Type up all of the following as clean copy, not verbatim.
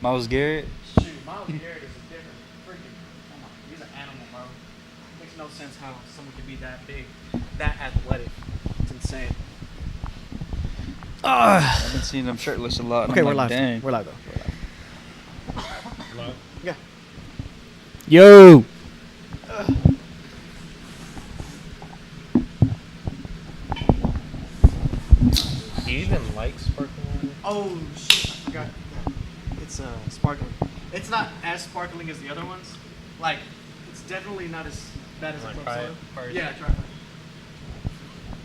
Miles Garrett. Shoot, Miles Garrett is a different freaking. Come on, he's an animal, bro. Makes no sense how someone can be that big, that athletic. It's insane. I've been seeing him shirtless a lot. Okay, I'm we're like, live. Dang. We're live though. Hello? Yeah. Yo! Do you even like sparkling water? Oh shit! I forgot. It's sparkling. It's not as sparkling as the other ones. Like, it's definitely not as bad as a club Try soda. it first? Yeah, try it.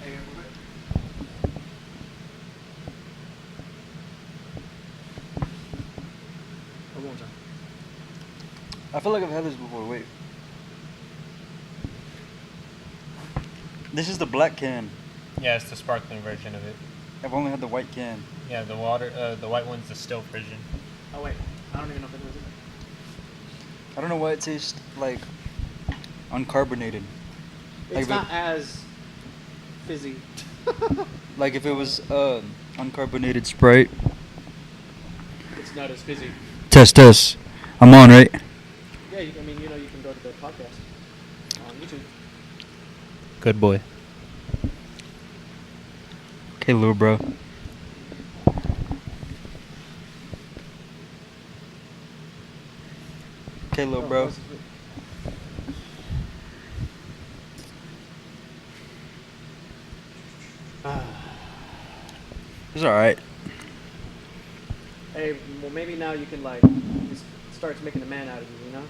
Hey, we're good. One more time. I feel like I've had this before. Wait. This is the black can. Yeah, it's the sparkling version of it. I've only had the white can. Yeah, the white one's the still version. Oh wait, I don't even know if it was it. I don't know why it tastes like uncarbonated. It's Like not as fizzy. Like if it was uncarbonated Sprite. It's not as fizzy. Test. I'm on, right? Yeah, you can go to the podcast on YouTube. Good boy. Okay, little bro. Okay, little bro. It's alright. Hey, well maybe now you can just starts making a man out of you, you know?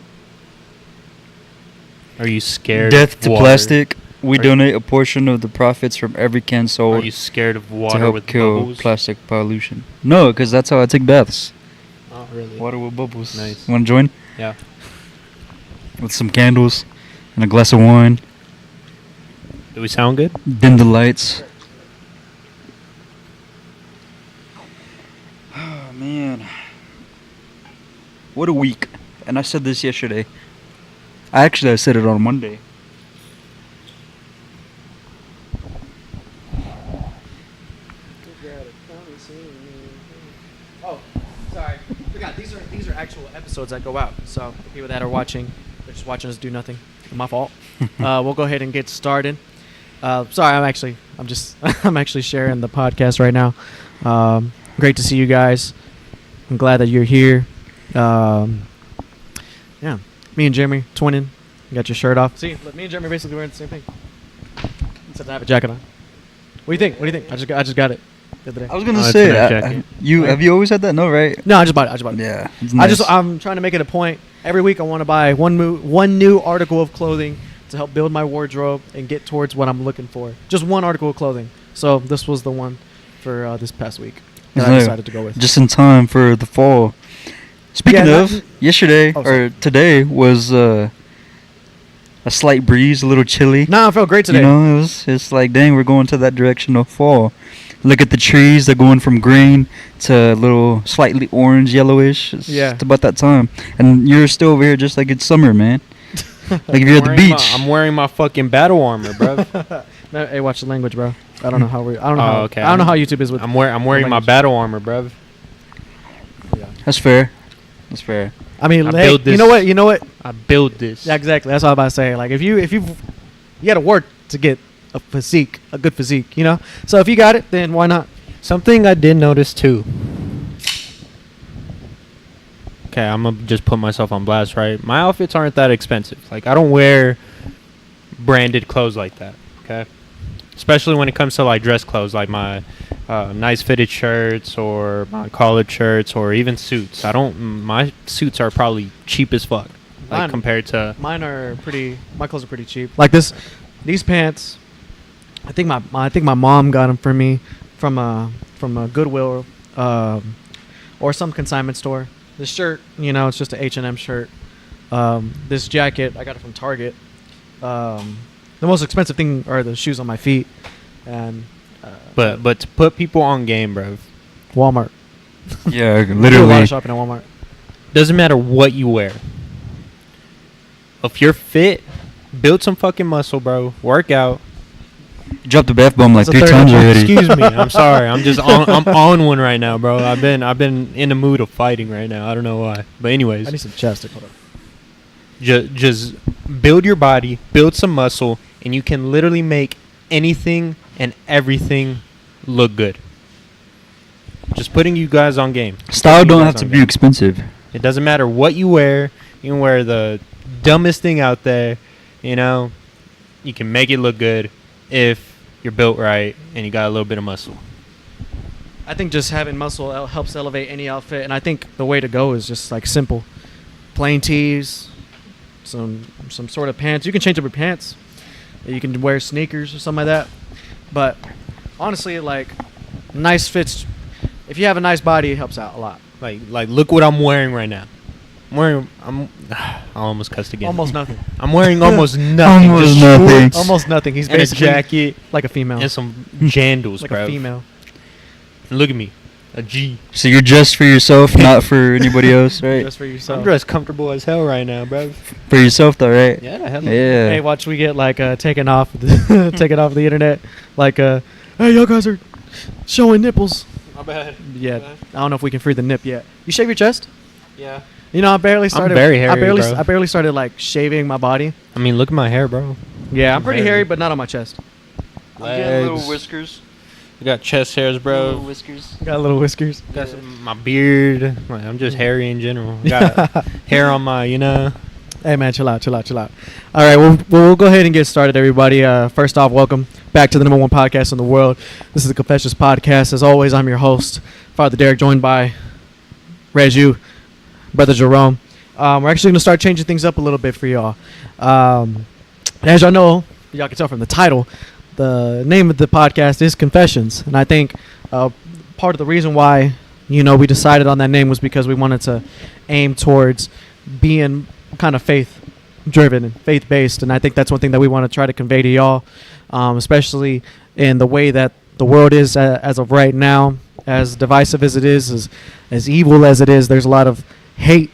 Are you scared Death of to water? plastic. We Are donate a portion of the profits from every can Are sold you scared of to water help with kill bubbles? plastic pollution. No, because that's how I take baths. Oh, really? Water with bubbles. Nice. Want to join? Yeah. With some candles and a glass of wine. Do we sound good? Dim the lights. Oh, man. What a week. And I said this yesterday. I said it on Monday. Oh, sorry. Forgot. These are actual episodes that go out. So the people that are watching, they're just watching us do nothing. My fault. We'll go ahead and get started. Sorry, I'm just I'm actually sharing the podcast right now. Great to see you guys. I'm glad that you're here. Yeah, me and Jeremy twinning. You got your shirt off. See, look, me and Jeremy basically wearing the same thing. Except I have a jacket on. What do you think? I just got it the other day. I was gonna Oh, say, it's a nice jacket. have you always had that? No, right? No, I just bought it. Yeah, it's nice. I'm trying to make it a point. Every week I want to buy one new article of clothing to help build my wardrobe and get towards what I'm looking for. Just one article of clothing. So this was the one for this past week that I decided to go with. Just in time for the fall. Speaking of, yesterday or today was a slight breeze, a little chilly. Nah, I felt great today. You know, it's like, dang, we're going to that direction of fall. Look at the trees; they're going from green to a little slightly orange, yellowish. It's about that time, and you're still over here just like it's summer, man. Like if you're at the beach. I'm wearing my fucking battle armor, bro. No, hey, watch the language, bro. I don't know how we. I don't know. Oh, How, okay. I don't know how YouTube is with. I'm wearing my battle armor, bro. Yeah. That's fair. That's fair. I mean, I hey, build this. you know what? I build this. Yeah, exactly. That's what I was about to say. Like, if you got to work to get a good physique, you know. So if you got it, then why not? Something I did notice too. Okay, I'm gonna just put myself on blast, right? My outfits aren't that expensive. Like, I don't wear branded clothes like that. Okay, especially when it comes to like dress clothes, like my nice fitted shirts or my collared shirts or even suits. My suits are probably cheap as fuck, like compared to mine are pretty. My clothes are pretty cheap. Like these pants. I think my mom got them for me from a Goodwill or some consignment store. This shirt, it's just an H&M shirt. This jacket I got it from Target. The most expensive thing are the shoes on my feet, and but to put people on game, bro. Walmart. Yeah, I do a lot literally. of shopping at Walmart. Doesn't matter what you wear. If you're fit, build some fucking muscle, bro. Work out. You dropped the F-bomb like That's a 3 third times of- already. Excuse me. I'm sorry. I'm on one right now, bro. I've been in the mood of fighting right now. I don't know why. But anyways, I need some chapstick. Hold on. just build your body, build some muscle, and you can literally make anything and everything look good. Just putting you guys on game. Style Putting you don't guys have to on be game. expensive. It doesn't matter what you wear. You can wear the dumbest thing out there. You know, you can make it look good if you're built right and you got a little bit of muscle. I think just having muscle helps elevate any outfit, and I think the way to go is just like simple, plain tees, some sort of pants. You can change up your pants. You can wear sneakers or something like that. But honestly, like nice fits. If you have a nice body, it helps out a lot. Like look what I'm wearing right now. I almost cussed again. Almost nothing. I'm wearing almost nothing. Almost Just nothing. shorts Almost nothing. He's and a basically jacket like a female. and some jandals, like bro. a female. Look at me, a G. So you're dressed for yourself, not for anybody else, right? Just for yourself. I'm dressed comfortable as hell right now, bro. For yourself, though, right? Yeah, hell Yeah. Hey, watch we get like taken off taken off the internet. Like hey, y'all guys are showing nipples. My bad. Yeah, I don't know if we can free the nip yet. You shave your chest? Yeah. You know, I barely started. very hairy, bro. I barely started like shaving my body. I mean, look at my hair, bro. Yeah, I'm pretty hairy. hairy, but not on my chest. Legs. whiskers. I got chest hairs, bro. whiskers. Got little whiskers. Got my beard. Like, I'm just hairy in general. Got hair on my, Hey man, chill out. All right, we'll go ahead and get started, everybody. First off, welcome back to the #1 podcast in the world. This is the Confessions Podcast. As always, I'm your host, Father Derek, joined by Ragu, Brother Jerome. We're actually going to start changing things up a little bit for y'all. As y'all know, y'all can tell from the title, the name of the podcast is Confessions, and I think part of the reason why we decided on that name was because we wanted to aim towards being kind of faith-driven and faith-based, and I think that's one thing that we want to try to convey to y'all, especially in the way that the world is as of right now, as divisive as it is, as evil as it is. There's a lot of hate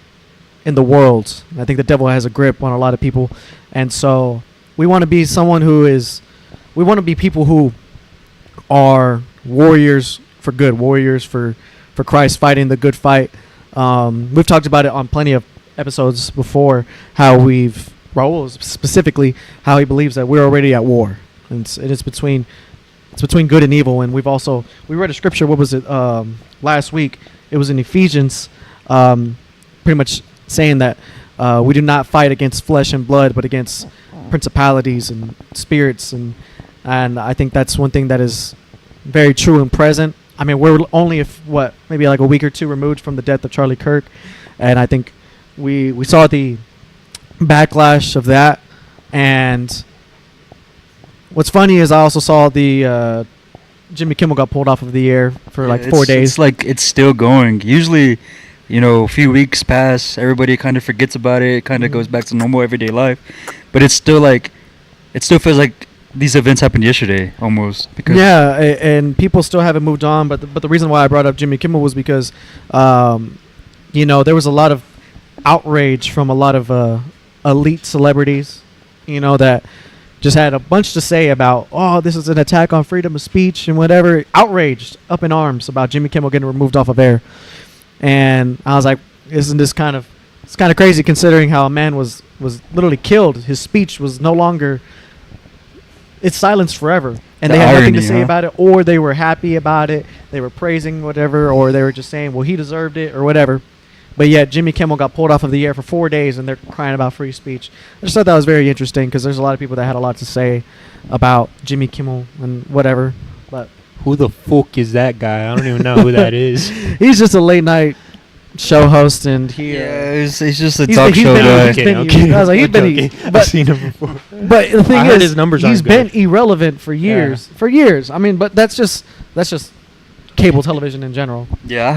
in the world. I think the devil has a grip on a lot of people, and so we want to be we want to be people who are warriors for good, warriors for Christ, fighting the good fight. We've talked about it on plenty of episodes before, how Raul specifically, how he believes that we're already at war, and it's between good and evil. And we read a scripture. What was it last week? It was in Ephesians, pretty much saying that we do not fight against flesh and blood, but against principalities and spirits, and I think that's one thing that is very true and present. I mean, we're only maybe like a week or two removed from the death of Charlie Kirk, and I think we saw the backlash of that. And what's funny is I also saw the Jimmy Kimmel got pulled off of the air for like 4 days. It's like it's still going. Usually, a few weeks pass, everybody kind of forgets about it. It kind of goes back to normal everyday life, but it still feels like these events happened yesterday almost. Because and people still haven't moved on. But the reason why I brought up Jimmy Kimmel was because there was a lot of outrage from a lot of elite celebrities, that just had a bunch to say about, this is an attack on freedom of speech and whatever. Outraged, up in arms about Jimmy Kimmel getting removed off of air. And I was like, isn't this it's kind of crazy, considering how a man was literally killed. His speech was no longer, it's silenced forever. And they had nothing to say about it, or they were happy about it. They were praising whatever, or they were just saying, well, he deserved it or whatever. But yet Jimmy Kimmel got pulled off of the air for 4 days, and they're crying about free speech. I just thought that was very interesting, because there's a lot of people that had a lot to say about Jimmy Kimmel and whatever. But who the fuck is that guy? I don't even know who that is. He's just a late night show host, and he's just a talk show guy. I was like, I've seen him before. But the thing is, his numbers he's been irrelevant for years. Yeah. For years. I mean, but that's just cable television in general. Yeah,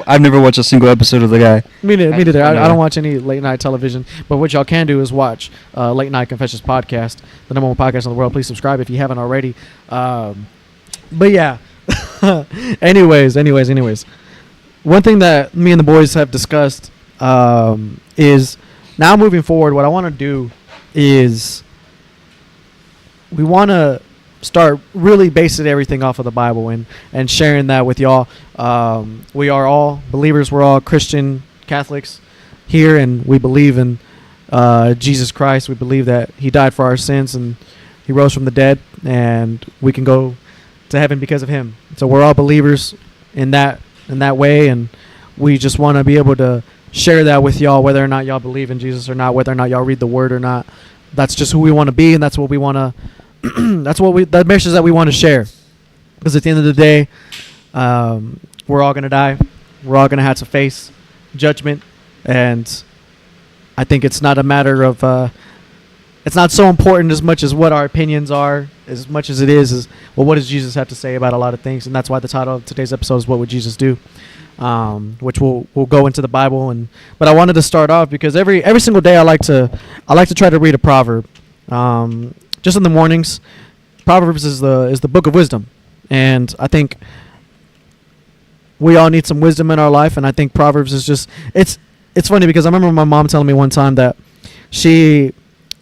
I've never watched a single episode of the guy. Me neither. I don't watch any late night television. But what y'all can do is watch Late Night Confessions Podcast, the #1 podcast in the world. Please subscribe if you haven't already. But yeah. anyways. One thing that me and the boys have discussed is, now moving forward, what I want to do is we want to start really basing everything off of the Bible and sharing that with y'all. We are all believers. We're all Christian Catholics here, and we believe in Jesus Christ. We believe that he died for our sins and he rose from the dead, and we can go to heaven because of him. So we're all believers in that way, and we just want to be able to share that with y'all, whether or not y'all believe in Jesus or not, whether or not y'all read the word or not. That's just who we want to be, and that's what we want to the message that we want to share. Because at the end of the day, we're all going to die. We're all going to have to face judgment, and I think it's not a matter of it's not so important as much as what our opinions are, as much as it is well, what does Jesus have to say about a lot of things? And that's why the title of today's episode is "What Would Jesus Do?" Which we'll go into the Bible, but I wanted to start off because every single day I like to try to read a proverb. Just in the mornings. Proverbs is the book of wisdom, and I think we all need some wisdom in our life. And I think Proverbs is just it's funny because I remember my mom telling me one time that I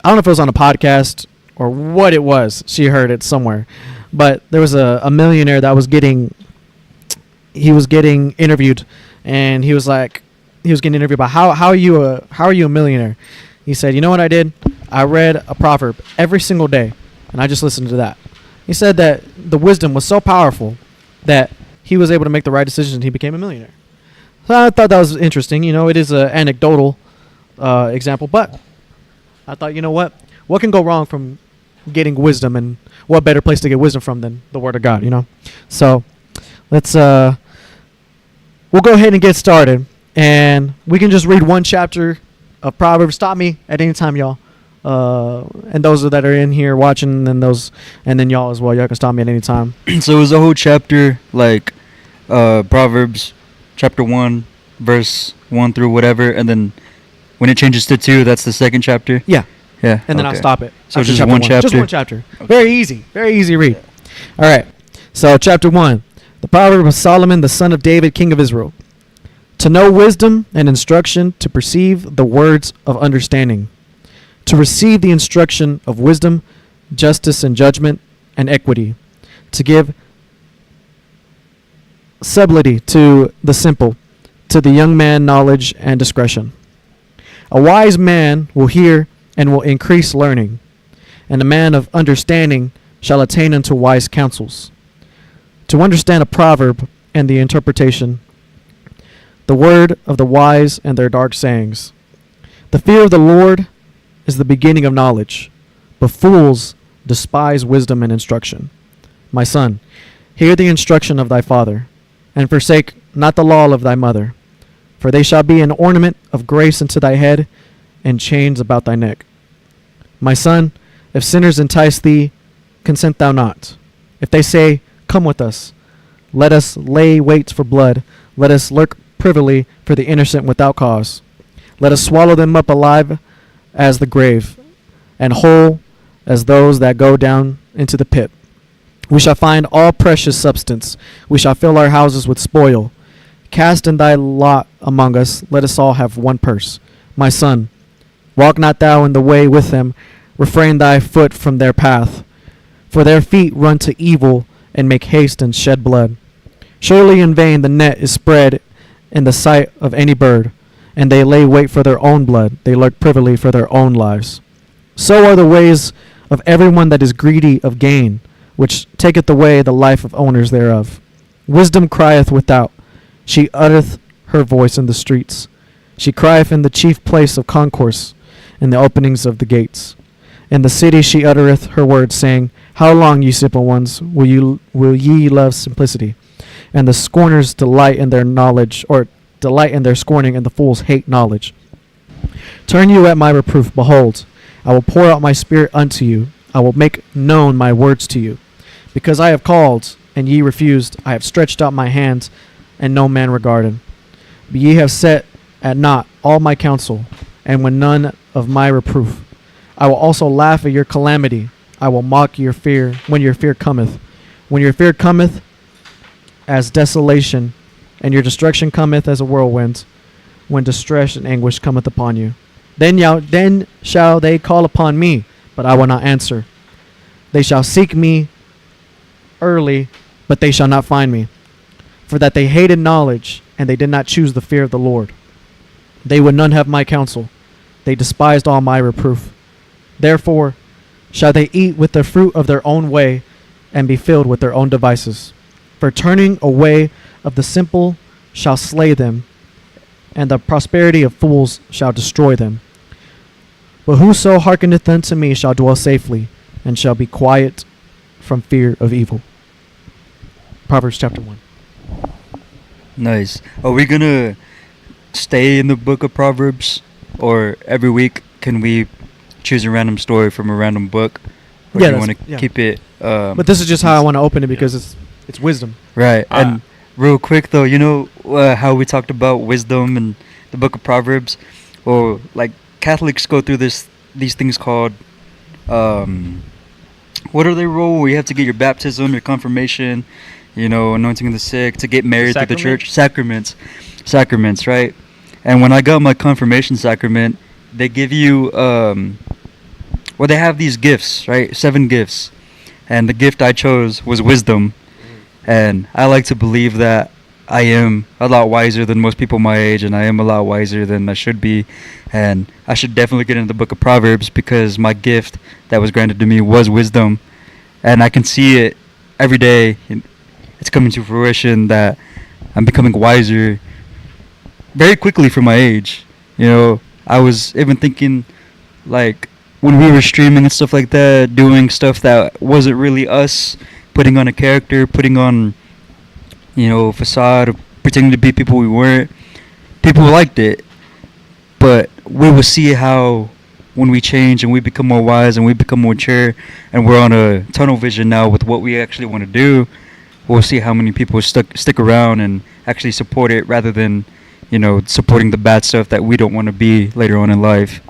don't know if it was on a podcast or what it was. She heard it somewhere, but there was a millionaire that was getting interviewed, and he was getting interviewed about how are you a millionaire? He said, you know what I did? I read a proverb every single day, and I just listened to that. He said that the wisdom was so powerful that he was able to make the right decision and he became a millionaire. So I thought that was interesting. You know, it is an anecdotal example, but I thought, you know what can go wrong from getting wisdom, and what better place to get wisdom from than the Word of God, you know? So let's we'll go ahead and get started, and we can just read one chapter of Proverbs. Stop me at any time, y'all. And those that are in here watching, and then y'all as well. Y'all can stop me at any time. So it was a whole chapter, like Proverbs chapter 1, verse 1 through whatever, and then when it changes to 2, that's the second chapter? Yeah. Yeah. And then I'll stop it. So just one chapter? Just one chapter. Okay. Very easy read. All right. So chapter 1, the Proverb of Solomon, the son of David, king of Israel. To know wisdom and instruction, to perceive the words of understanding, to receive the instruction of wisdom, justice and judgment, and equity, to give subtlety to the simple, to the young man knowledge and discretion. A wise man will hear and will increase learning, and a man of understanding shall attain unto wise counsels. To understand a proverb and the interpretation, the word of the wise and their dark sayings. The fear of the Lord is the beginning of knowledge, but fools despise wisdom and instruction. My son, hear the instruction of thy father, and forsake not the law of thy mother, for they shall be an ornament of grace unto thy head, and chains about thy neck. My son, if sinners entice thee, consent thou not. If they say, come with us, let us lay wait for blood, let us lurk privily for the innocent without cause. Let us swallow them up alive as the grave, and whole as those that go down into the pit. We shall find all precious substance. We shall fill our houses with spoil. Cast in thy lot among us. Let us all have one purse. My son, walk not thou in the way with them. Refrain thy foot from their path. For their feet run to evil, and make haste and shed blood. Surely in vain the net is spread in the sight of any bird, and they lay wait for their own blood. They lurk privily for their own lives. So are the ways of everyone that is greedy of gain, which taketh away the life of owners thereof. Wisdom crieth without. She uttereth her voice in the streets. She crieth in the chief place of concourse, in the openings of the gates. In the city she uttereth her words, saying, how long, ye simple ones, will ye love simplicity? And the scorners delight in their knowledge, or delight in their scorning, and the fools hate knowledge. Turn you at my reproof. Behold, I will pour out my spirit unto you. I will make known my words to you. Because I have called, and ye refused, I have stretched out my hands, and no man regarded. But ye have set at naught all my counsel, and when none of my reproof. I will also laugh at your calamity. I will mock your fear when your fear cometh. When your fear cometh as desolation, and your destruction cometh as a whirlwind, when distress and anguish cometh upon you. Then shall they call upon me, but I will not answer. They shall seek me early, but they shall not find me. For that they hated knowledge, and they did not choose the fear of the Lord. They would none have my counsel. They despised all my reproof. Therefore shall they eat with the fruit of their own way, and be filled with their own devices. For turning away of the simple shall slay them, and the prosperity of fools shall destroy them. But whoso hearkeneth unto me shall dwell safely, and shall be quiet from fear of evil. Proverbs chapter 1. Nice. Are we gonna stay in the book of Proverbs, or every week can we choose a random story from a random book? Or do you want to keep it? But this is just how I want to open it, because it's wisdom. Right. And real quick though, you know how we talked about wisdom and the book of Proverbs, or like Catholics go through these things called what are they, Raul? Where you have to get your baptism, your confirmation, anointing of the sick, to get married to the church. Sacraments, right? And when I got my confirmation sacrament, they give you, they have these gifts, right? 7 gifts. And the gift I chose was wisdom. And I like to believe that I am a lot wiser than most people my age, and I am a lot wiser than I should be. And I should definitely get into the book of Proverbs, because my gift that was granted to me was wisdom. And I can see it every day. It's coming to fruition that I'm becoming wiser very quickly for my age. I was even thinking, like, when we were streaming and stuff like that, doing stuff that wasn't really us, putting on a character, putting on, facade, pretending to be people we weren't. People liked it, but we will see how when we change and we become more wise and we become more mature, and we're on a tunnel vision now with what we actually want to do, we'll see how many people stick around and actually support it, rather than, supporting the bad stuff that we don't want to be later on in life.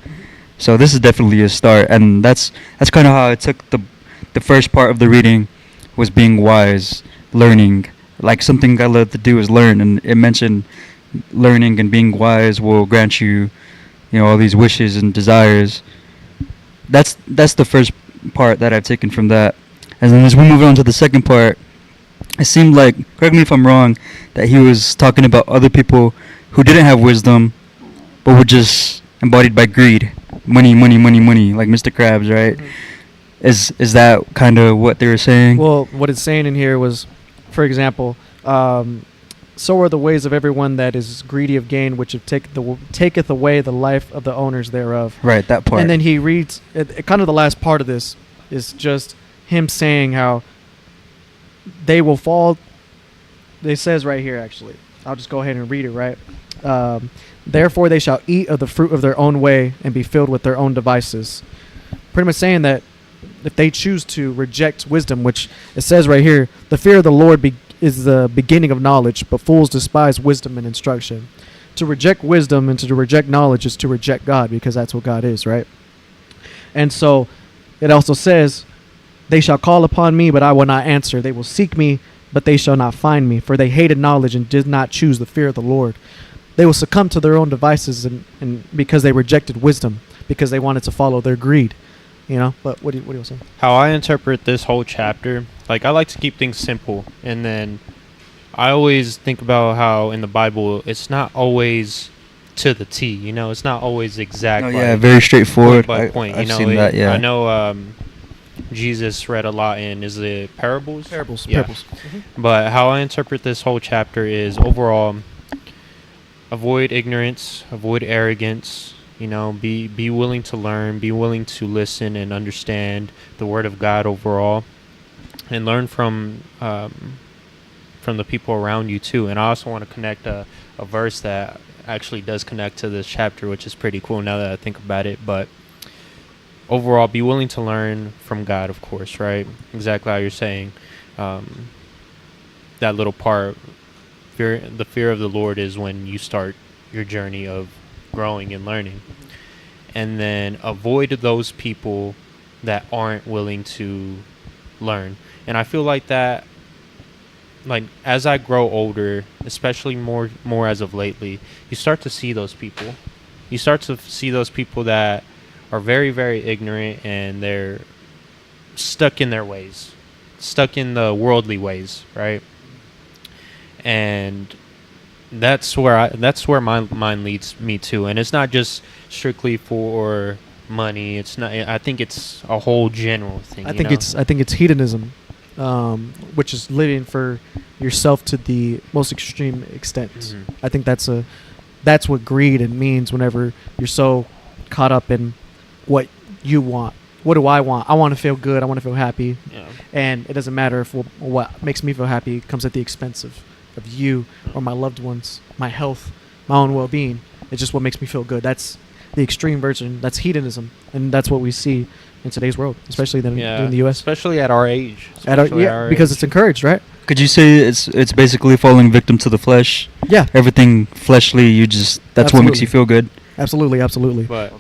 So this is definitely a start, and that's kind of how I took the first part of the reading, was being wise, learning. Like, something I love to do is learn, and it mentioned learning and being wise will grant you, all these wishes and desires. That's the first part that I've taken from that. And then as we move on to the second part, it seemed like, correct me if I'm wrong, that he was talking about other people who didn't have wisdom, but were just embodied by greed. Money, money, money, money, like Mr. Krabs, right? Mm-hmm. Is that kind of what they were saying? Well, what it's saying in here was, for example, so are the ways of everyone that is greedy of gain, which taketh away the life of the owners thereof. Right, that part. And then he reads, kind of the last part of this is just him saying how they will fall. It says right here, actually. I'll just go ahead and read it, right? Therefore they shall eat of the fruit of their own way, and be filled with their own devices. Pretty much saying that if they choose to reject wisdom, which it says right here, the fear of the Lord is the beginning of knowledge, but fools despise wisdom and instruction. To reject wisdom and to reject knowledge is to reject God, because that's what God is, right? And so it also says, they shall call upon me, but I will not answer. They will seek me, but they shall not find me, for they hated knowledge and did not choose the fear of the Lord. They will succumb to their own devices, and because they rejected wisdom, because they wanted to follow their greed. But what do you say? How I interpret this whole chapter, like, I like to keep things simple, and then I always think about how in the Bible it's not always to the T. It's not always exact. Oh yeah, very straightforward. Point by point. I've seen that. Yeah. I know Jesus read a lot in, is it parables? Parables. Yeah. Parables. Mm-hmm. But how I interpret this whole chapter is overall, avoid ignorance, avoid arrogance. Be willing to learn, be willing to listen and understand the Word of God overall, and learn from the people around you too. And I also want to connect a verse that actually does connect to this chapter, which is pretty cool now that I think about it. But overall, be willing to learn from God, of course, right? Exactly how you're saying. That little part, the fear of the Lord is when you start your journey of growing and learning. And then avoid those people that aren't willing to learn. And I feel like that, like, as I grow older, especially more as of lately, you start to see those people. You start to see those people that are very, very ignorant, and they're stuck in their ways. stuck in the worldly ways, right? And that's where my mind leads me to, and it's not just strictly for money. It's not. I think it's a whole general thing. I think it's hedonism, which is living for yourself to the most extreme extent. Mm-hmm. I think that's what greed means. Whenever you're so caught up in what you want. What do I want? I want to feel good. I want to feel happy. Yeah. And it doesn't matter if what makes me feel happy comes at the expense of you or my loved ones, my health, my own well-being. It's just what makes me feel good. That's the extreme version. That's hedonism. And that's what we see in today's world, especially in the U.S. Especially at our age. Because it's encouraged, right? Could you say it's basically falling victim to the flesh? Yeah. Everything fleshly, that's what makes you feel good? Absolutely. But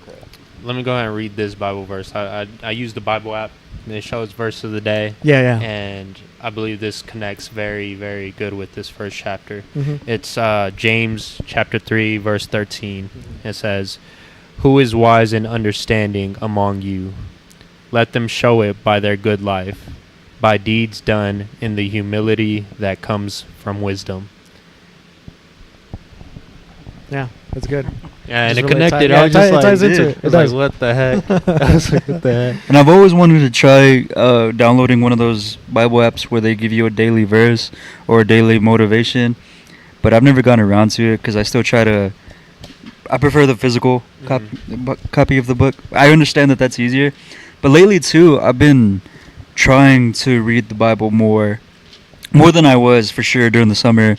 let me go ahead and read this Bible verse. I use the Bible app, and it shows verse of the day. Yeah. And I believe this connects very, very good with this first chapter. Mm-hmm. It's James chapter 3, verse 13. Mm-hmm. It says, "Who is wise and understanding among you? Let them show it by their good life, by deeds done in the humility that comes from wisdom." Yeah, that's good. Yeah, and it really connected. Yeah, I was just it ties into it. I was like, what the heck? I was like, what the heck? And I've always wanted to try downloading one of those Bible apps where they give you a daily verse or a daily motivation, but I've never gotten around to it because I still I prefer the physical copy of the book. I understand that that's easier, but lately too, I've been trying to read the Bible more than I was for sure during the summer.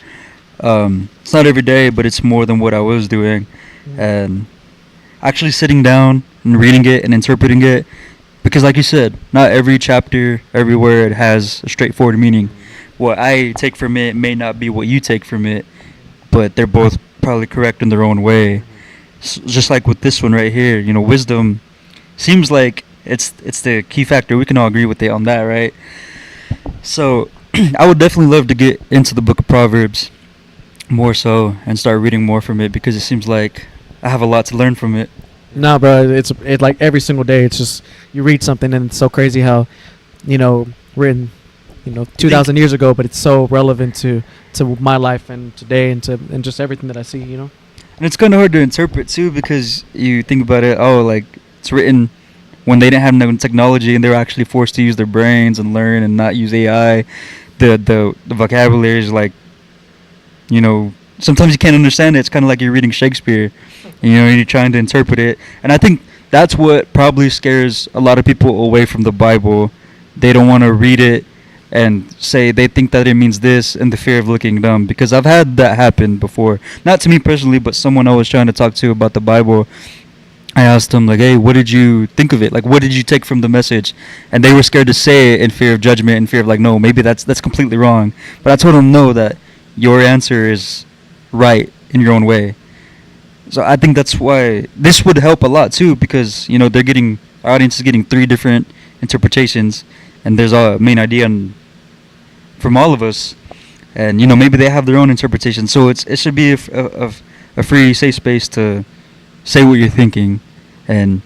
It's not every day, but it's more than what I was doing. And actually sitting down and reading it and interpreting it, because like you said, not every chapter, every word has a straightforward meaning. What I take from it may not be what you take from it, but they're both probably correct in their own way. Just like with this one right here, wisdom seems like it's the key factor. We can all agree with it on that, right? So I would definitely love to get into the book of Proverbs more so and start reading more from it, because it seems like I have a lot to learn from it. No, bro, it's like every single day. It's just you read something and it's so crazy how, written, 2,000 years ago, but it's so relevant to my life and today and just everything that I see. And it's kind of hard to interpret too, because you think about it. Like it's written when they didn't have no technology and they were actually forced to use their brains and learn and not use AI. The vocabulary is like, sometimes you can't understand it. It's kind of like you're reading Shakespeare, you're trying to interpret it. And I think that's what probably scares a lot of people away from the Bible. They don't want to read it and say they think that it means this in the fear of looking dumb. Because I've had that happen before. Not to me personally, but someone I was trying to talk to about the Bible. I asked them, like, hey, what did you think of it? Like, what did you take from the message? And they were scared to say it in fear of judgment, in fear of, like, no, maybe that's completely wrong. But I told them, no, that your answer is right in your own way. So I think that's why this would help a lot too, because our audience is getting 3 different interpretations, and there's a main idea from all of us, and maybe they have their own interpretation. So it should be a free, safe space to say what you're thinking and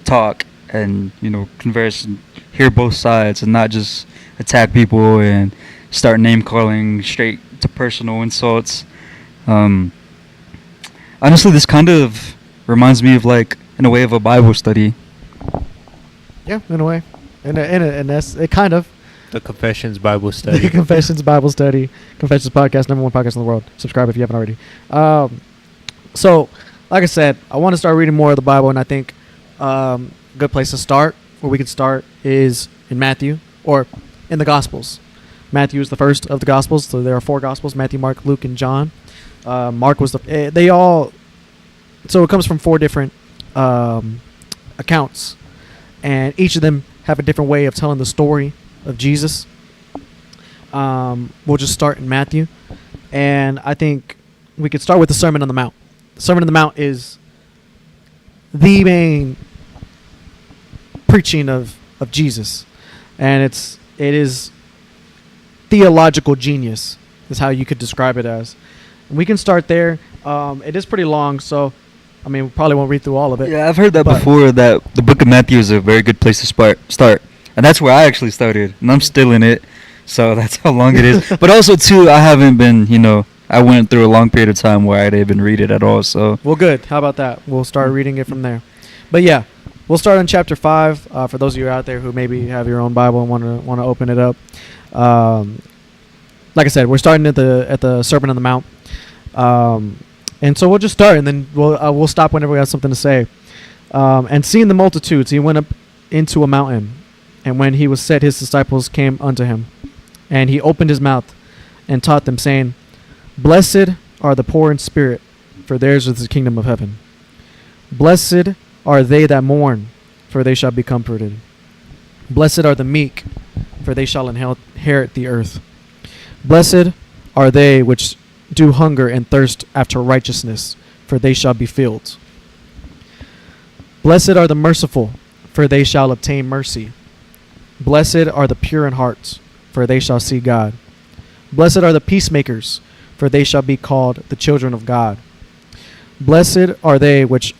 talk and converse and hear both sides, and not just attack people and start name calling straight to personal insults. Honestly, this kind of reminds me of, like, in a way, of a Bible study. Yeah, in a way, and that's it. Kind of. The Confessions Bible Study. The Confessions Bible Study. Confessions Podcast, #1 podcast in the world. Subscribe if you haven't already. So, like I said, I want to start reading more of the Bible, and I think a good place to start, where we can start, is in Matthew, or in the Gospels. Matthew is the first of the Gospels, so there are 4 Gospels: Matthew, Mark, Luke, and John. Mark was so it comes from 4 different accounts, and each of them have a different way of telling the story of Jesus. We'll just start in Matthew, and I think we could start with the Sermon on the Mount. The Sermon on the Mount is the main preaching of Jesus, and it is theological genius is how you could describe it as. And we can start there. It is pretty long, so we probably won't read through all of it. Yeah, I've heard that before, that the book of Matthew is a very good place to start. And that's where I actually started, and I'm still in it. So that's how long it is. But also, too, I haven't been, I went through a long period of time where I didn't even read it at all. So. Well, good. How about that? We'll start reading it from there. But yeah, we'll start on chapter 5. For those of you out there who maybe have your own Bible and want to open it up. Like I said, we're starting at the Sermon on the Mount. And so we'll just start, and then we'll stop whenever we have something to say. And seeing the multitudes, he went up into a mountain. And when he was set, his disciples came unto him. And he opened his mouth and taught them, saying, Blessed are the poor in spirit, for theirs is the kingdom of heaven. Blessed are they that mourn, for they shall be comforted. Blessed are the meek, for they shall inherit the earth. Blessed are they which do hunger and thirst after righteousness, for they shall be filled. Blessed are the merciful, for they shall obtain mercy. Blessed are the pure in heart, for they shall see God. Blessed are the peacemakers, for they shall be called the children of God. Blessed are they which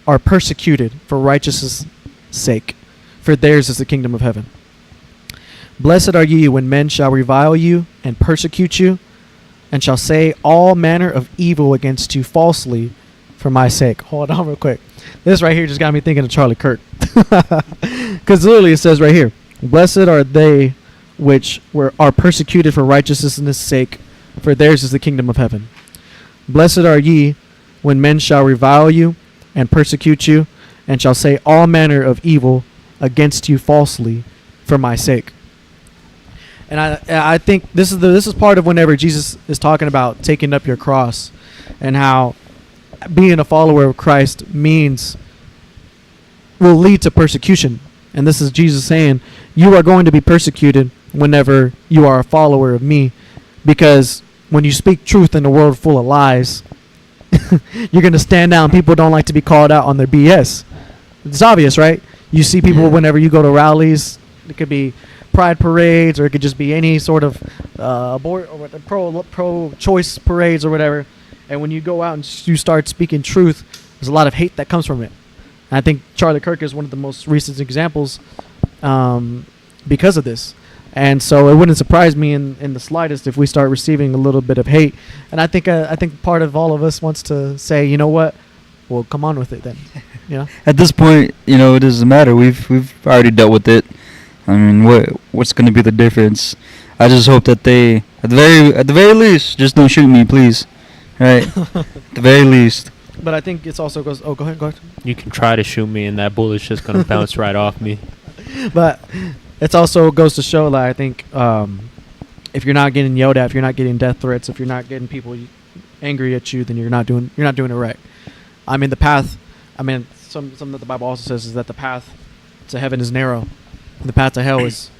are persecuted for righteousness' sake, for theirs is the kingdom of heaven. Blessed are ye when men shall revile you and persecute you, and shall say all manner of evil against you falsely for my sake. Hold on real quick. This right here just got me thinking of Charlie Kirk. Because literally it says right here, Blessed are they which are persecuted for righteousness' sake, for theirs is the kingdom of heaven. Blessed are ye when men shall revile you and persecute you, and shall say all manner of evil against you falsely for my sake. And I think this is part of whenever Jesus is talking about taking up your cross, and how being a follower of Christ will lead to persecution. And this is Jesus saying, you are going to be persecuted whenever you are a follower of me, because when you speak truth in a world full of lies, you're going to stand out, and people don't like to be called out on their BS. It's obvious, right? You see people whenever you go to rallies, it could be pride parades, or it could just be any sort of pro-choice parades or whatever. And when you go out and you start speaking truth, there's a lot of hate that comes from it. And I think Charlie Kirk is one of the most recent examples because of this. And so it wouldn't surprise me in the slightest if we start receiving a little bit of hate. And I think part of all of us wants to say, you know what? Well, come on with it then. At this point, it doesn't matter. We've already dealt with it. I mean, what's going to be the difference? I just hope that they, at the very least, just don't shoot me, please. Right? At the very least. But I think it also goes. Oh, go ahead. You can try to shoot me, and that bullet's just gonna bounce right off me. But it also goes to show that I think if you're not getting yelled at, if you're not getting death threats, if you're not getting people angry at you, then you're not doing it right. I mean, the path. I mean, something that the Bible also says is that the path to heaven is narrow, and the path to hell is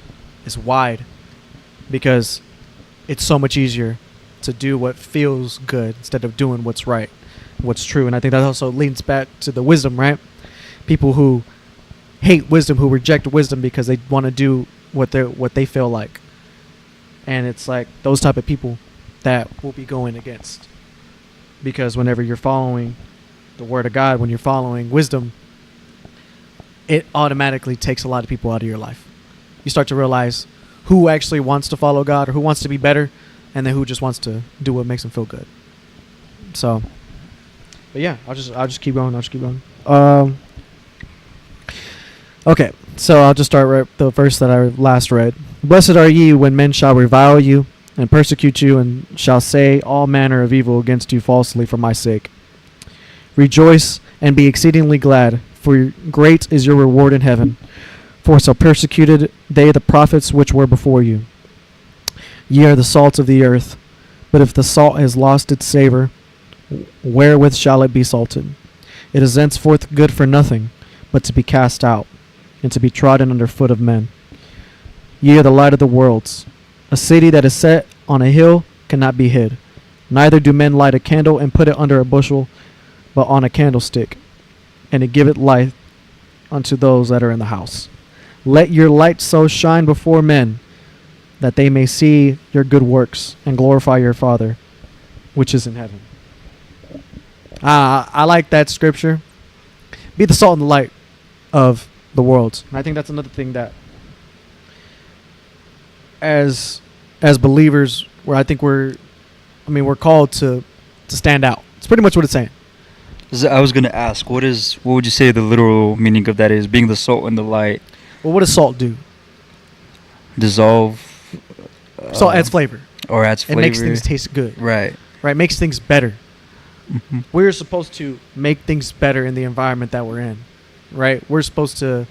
wide, because it's so much easier to do what feels good instead of doing what's right, what's true. And I think that also leads back to the wisdom, right? People who hate wisdom, who reject wisdom because they want to do what they feel like. And it's like those type of people that we'll be going against. Because whenever you're following the word of God, when you're following wisdom, it automatically takes a lot of people out of your life. You start to realize who actually wants to follow God, or who wants to be better, and then who just wants to do what makes them feel good. So, but yeah, I'll just keep going. Okay, so I'll just start right the verse that I last read. Blessed are ye when men shall revile you and persecute you, and shall say all manner of evil against you falsely for my sake. Rejoice and be exceedingly glad, for great is your reward in heaven. For so persecuted they the prophets which were before you. Ye are the salt of the earth, but if the salt has lost its savour, wherewith shall it be salted? It is thenceforth good for nothing, but to be cast out, and to be trodden under foot of men. Ye are the light of the worlds. A city that is set on a hill cannot be hid. Neither do men light a candle and put it under a bushel, but on a candlestick, and it giveth light unto those that are in the house. Let your light so shine before men, that they may see your good works and glorify your Father, which is in heaven. I like that scripture. Be the salt and the light of the world. And I think that's another thing that as believers, where I think we're called to stand out. It's pretty much what it's saying. I was gonna ask, what would you say the literal meaning of that is? Being the salt and the light. Well, what does salt do? Dissolve. Salt adds flavor. Or adds flavor. It makes things taste good. Right. Right. Makes things better. Mm-hmm. We're supposed to make things better in the environment that we're in. Right. We're supposed to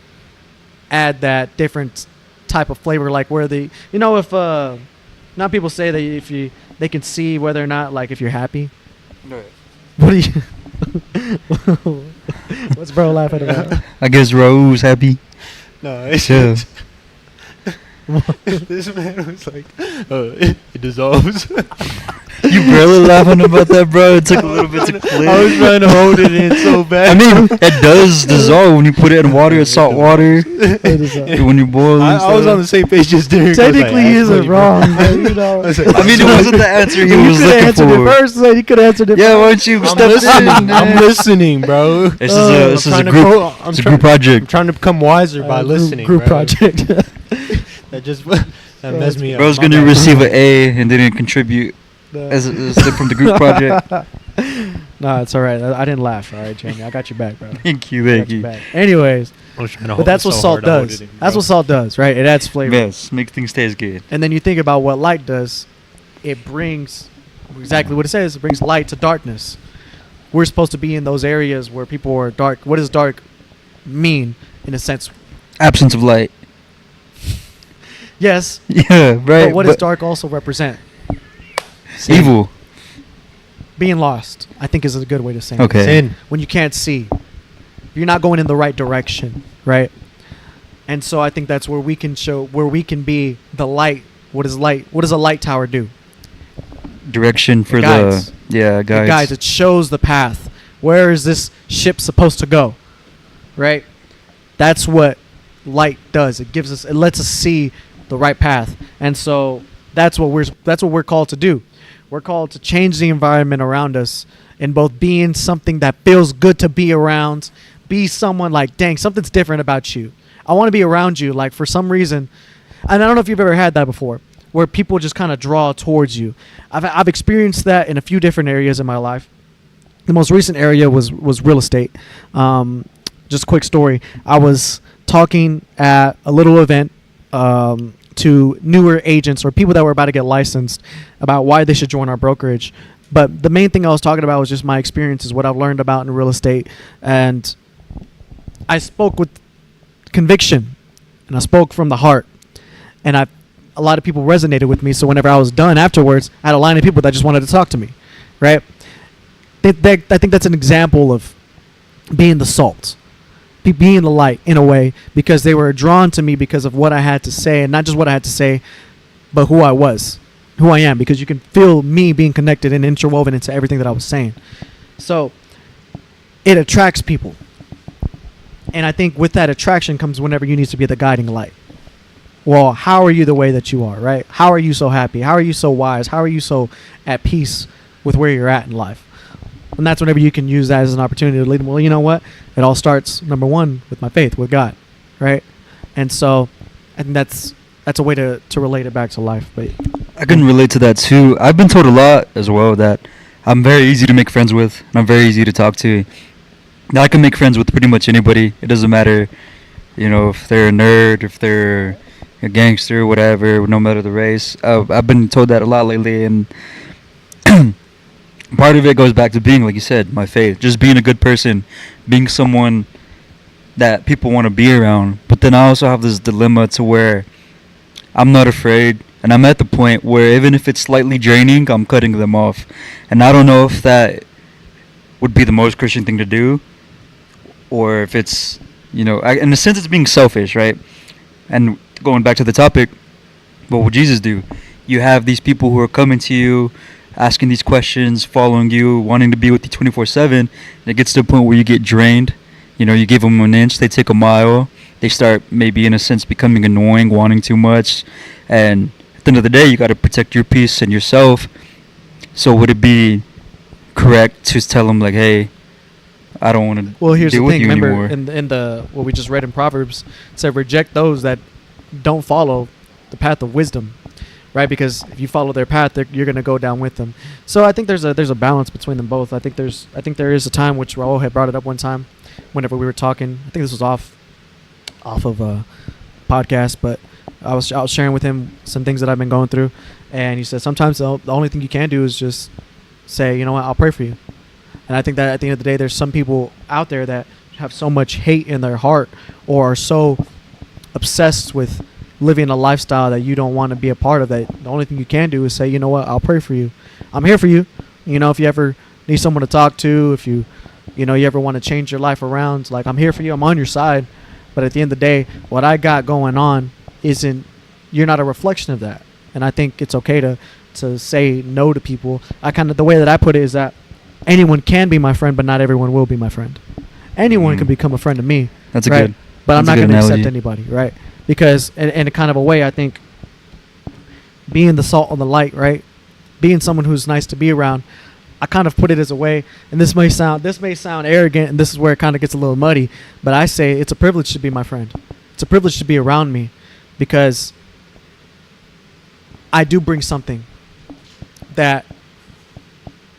add that different type of flavor, like where if now people say that they can see whether or not, like, if you're happy. Right. What do you? What's bro laughing about? I guess Raul's happy. No, it's Yeah. just this man was like, it dissolves. You barely laughing about that, bro. It took a little bit to clear. I was trying to hold it in so bad. I mean, it does dissolve when you put it in water. It's salt water. When you boil it. I was on the same page just there. Technically, he isn't wrong. But, you know. I mean, it wasn't the answer he was looking for. It first, so he could have answered it. Yeah, why first. don't you I'm step listening. in? I'm listening, bro. This is a group. It's a group I'm project. trying to become wiser by listening. Group bro. project. That messed me up. Bro's gonna receive an A and didn't contribute as from the group project. No, it's all right. I didn't laugh. All right, Jamie. I got your back, bro. Thank you, I thank got your you. back. Anyways, but that's what salt does. That's what salt does, right? It adds flavor. Yes, makes things taste good. And then you think about what light does. It brings exactly what it says. It brings light to darkness. We're supposed to be in those areas where people are dark. What does dark mean, in a sense? Absence of light. Yes. Yeah, right. But what does dark also represent? Evil. Being lost, I think, is a good way to say it. Okay. Sin. When you can't see, you're not going in the right direction, right? And so I think that's where we can be the light. What does light? What does a light tower do? Direction for guides. guides. It guides. It shows the path. Where is this ship supposed to go? Right? That's what light does. It lets us see the right path. And so that's what we're called to do. We're called to change the environment around us and both being something that feels good to be around, be someone like, dang, something's different about you. I want to be around you, like, for some reason. And I don't know if you've ever had that before, where people just kind of draw towards you. I've experienced that in a few different areas in my life. The most recent area was real estate. Just a quick story. I was talking at a little event to newer agents or people that were about to get licensed about why they should join our brokerage. But the main thing I was talking about was just my experiences, what I've learned about in real estate. And I spoke with conviction, and I spoke from the heart. And a lot of people resonated with me. So whenever I was done afterwards, I had a line of people that just wanted to talk to me, right? I think that's an example of being the salt, being the light in a way, because they were drawn to me because of what I had to say, and not just what I had to say, but who I was, who I am, because you can feel me being connected and interwoven into everything that I was saying. So it attracts people. And I think with that attraction comes whenever you need to be the guiding light. Well, how are you the way that you are, right? How are you so happy? How are you so wise? How are you so at peace with where you're at in life? And that's whenever you can use that as an opportunity to lead them. Well, you know what? It all starts, number one, with my faith, with God, right? And so I think that's a way to relate it back to life. But I can relate to that too. I've been told a lot as well that I'm very easy to make friends with, and I'm very easy to talk to. Now, I can make friends with pretty much anybody. It doesn't matter, if they're a nerd, if they're a gangster, whatever, no matter the race. I've been told that a lot lately, and part of it goes back to being, like you said, my faith. Just being a good person, being someone that people want to be around. But then I also have this dilemma to where I'm not afraid, and I'm at the point where even if it's slightly draining, I'm cutting them off. And I don't know if that would be the most Christian thing to do, or if it's, in a sense it's being selfish, right? And going back to the topic, what would Jesus do? You have these people who are coming to you, asking these questions, following you, wanting to be with you 24/7, and it gets to a point where you get drained. You give them an inch, they take a mile. They start maybe in a sense becoming annoying, wanting too much. And at the end of the day, you got to protect your peace and yourself. So would it be correct to tell them, like, hey, I don't want to here's deal the with thing. you Remember, anymore? in the what we just read in Proverbs, it said reject those that don't follow the path of wisdom, right? Because if you follow their path, you're going to go down with them. So I think there's a balance between them both. I think there is a time which Raul had brought it up one time, whenever we were talking. I think this was off of a podcast, but I was sharing with him some things that I've been going through, and he said sometimes the only thing you can do is just say, you know what, I'll pray for you. And I think that at the end of the day, there's some people out there that have so much hate in their heart, or are so obsessed with living a lifestyle that you don't want to be a part of, that the only thing you can do is say, you know what, I'll pray for you. I'm here for you. You know, if you ever need someone to talk to, if you ever want to change your life around, like, I'm here for you. I'm on your side. But at the end of the day, what I got going on you're not a reflection of that. And I think it's okay to say no to people. The way that I put it is that anyone can be my friend, but not everyone will be my friend. Anyone can become a friend to me. That's a right? good. But I'm not going to analogy. accept anybody, right? Because in a kind of a way, I think being the salt on the light, right? Being someone who's nice to be around, I kind of put it as a way, and this may sound arrogant, and this is where it kind of gets a little muddy, but I say it's a privilege to be my friend. It's a privilege to be around me, because I do bring something that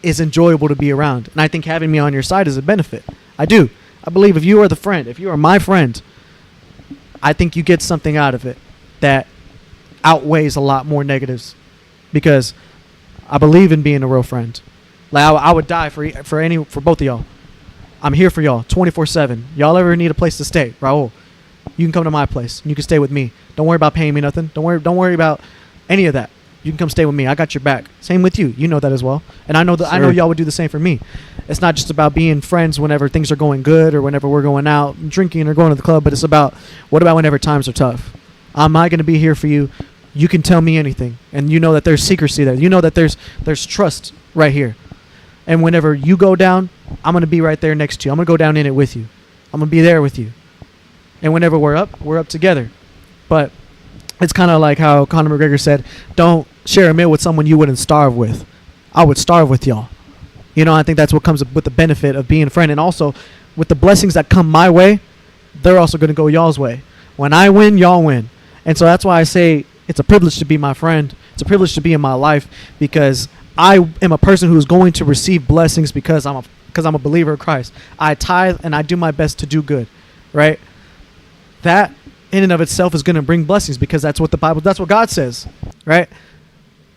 is enjoyable to be around, and I think having me on your side is a benefit. I do. I believe if you are the friend, if you are my friend, I think you get something out of it that outweighs a lot more negatives, because I believe in being a real friend. Like, I would die for both of y'all. I'm here for y'all 24/7. Y'all ever need a place to stay, Raul, you can come to my place. You can stay with me. Don't worry about paying me nothing. Don't worry about any of that. You can come stay with me. I got your back. Same with you. You know that as well. And I know that. Sure. I know y'all would do the same for me. It's not just about being friends whenever things are going good, or whenever we're going out and drinking or going to the club, but it's about, what about whenever times are tough? Am I going to be here for you? You can tell me anything, and you know that there's secrecy there. You know that there's trust right here. And whenever you go down, I'm going to be right there next to you. I'm going to go down in it with you. I'm going to be there with you. And whenever we're up together. But it's kind of like how Conor McGregor said, don't share a meal with someone you wouldn't starve with. I would starve with y'all. You know, I think that's what comes with the benefit of being a friend. And also, with the blessings that come my way, they're also going to go y'all's way. When I win, y'all win. And so that's why I say it's a privilege to be my friend. It's a privilege to be in my life, because I am a person who is going to receive blessings because I'm a believer of Christ. I tithe and I do my best to do good, right? That in and of itself is going to bring blessings, because that's what God says, right?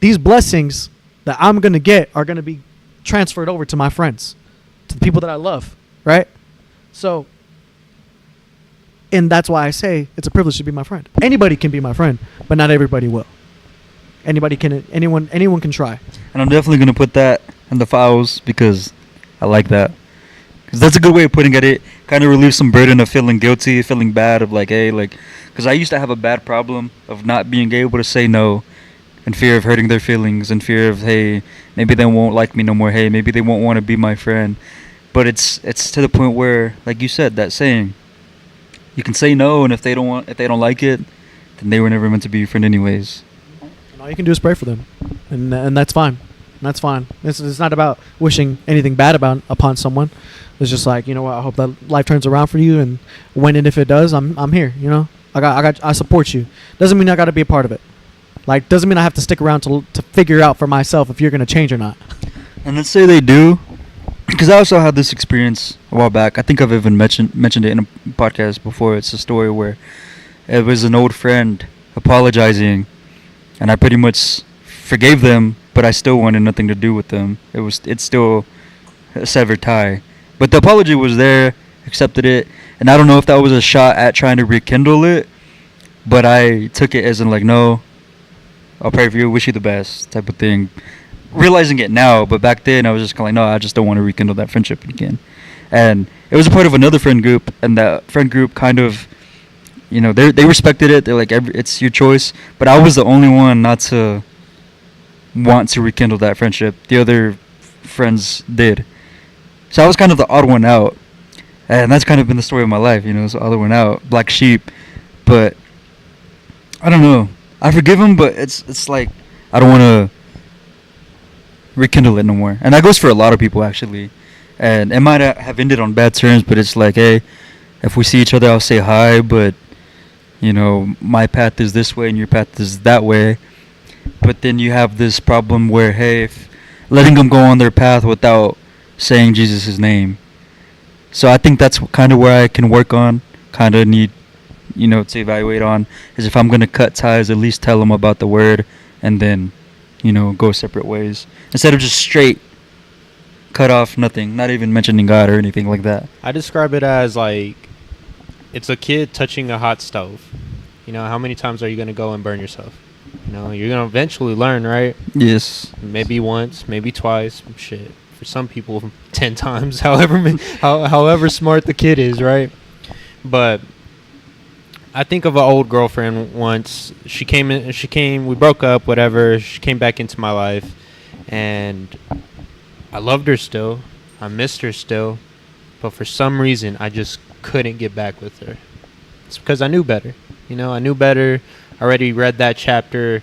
These blessings that I'm going to get are going to be transferred over to my friends, to the people that I love, right? So, and that's why I say it's a privilege to be my friend. Anybody can be my friend, but not everybody will. Anyone can try. And I'm definitely going to put that in the files, because I like that. Because that's a good way of putting it. It kind of relieves some burden of feeling guilty, feeling bad, of like, hey, like, because I used to have a bad problem of not being able to say no, in fear of hurting their feelings, in fear of, hey, maybe they won't like me no more. Hey, maybe they won't want to be my friend. But it's to the point where, like you said, that saying, you can say no, and if they don't like it, then they were never meant to be your friend anyways. And all you can do is pray for them, and that's fine. That's fine. It's not about wishing anything bad upon someone. It's just like, you know what, I hope that life turns around for you, and when and if it does, I'm here. You know, I support you. Doesn't mean I got to be a part of it. Like, doesn't mean I have to stick around to figure out for myself if you're gonna change or not. And let's say they do, because I also had this experience a while back. I think I've even mentioned it in a podcast before. It's a story where it was an old friend apologizing, and I pretty much forgave them, but I still wanted nothing to do with them. It's still a severed tie. But the apology was there, accepted it, and I don't know if that was a shot at trying to rekindle it, but I took it as in, like, no, I'll pray for you, wish you the best type of thing. Realizing it now, but back then I was just kind of like, no, I just don't want to rekindle that friendship again. And it was a part of another friend group, and that friend group kind of, you know, they respected it. They're like, it's your choice. But I was the only one not to want to rekindle that friendship. The other friends did. So I was kind of the odd one out. And that's kind of been the story of my life, you know, so other one out, black sheep. But I don't know. I forgive him, but it's like I don't want to rekindle it no more. And that goes for a lot of people, actually. And it might have ended on bad terms, but it's like, hey, if we see each other, I'll say hi, but my path is this way and your path is that way. But then you have this problem where, hey, if letting them go on their path without saying Jesus' name. So I think that's kind of where I can work on, kind of need, to evaluate on, is if I'm going to cut ties, at least tell them about the word and then, go separate ways. Instead of just straight cut off, nothing, not even mentioning God or anything like that. I describe it as like it's a kid touching a hot stove. How many times are you going to go and burn yourself? You're going to eventually learn, right? Yes. Maybe once, maybe twice. Shit. For some people, 10 times, however smart the kid is, right? But I think of an old girlfriend once. She came, we broke up, whatever. She came back into my life, and I loved her still. I missed her still. But for some reason, I just couldn't get back with her. It's because I knew better. I knew better. I already read that chapter,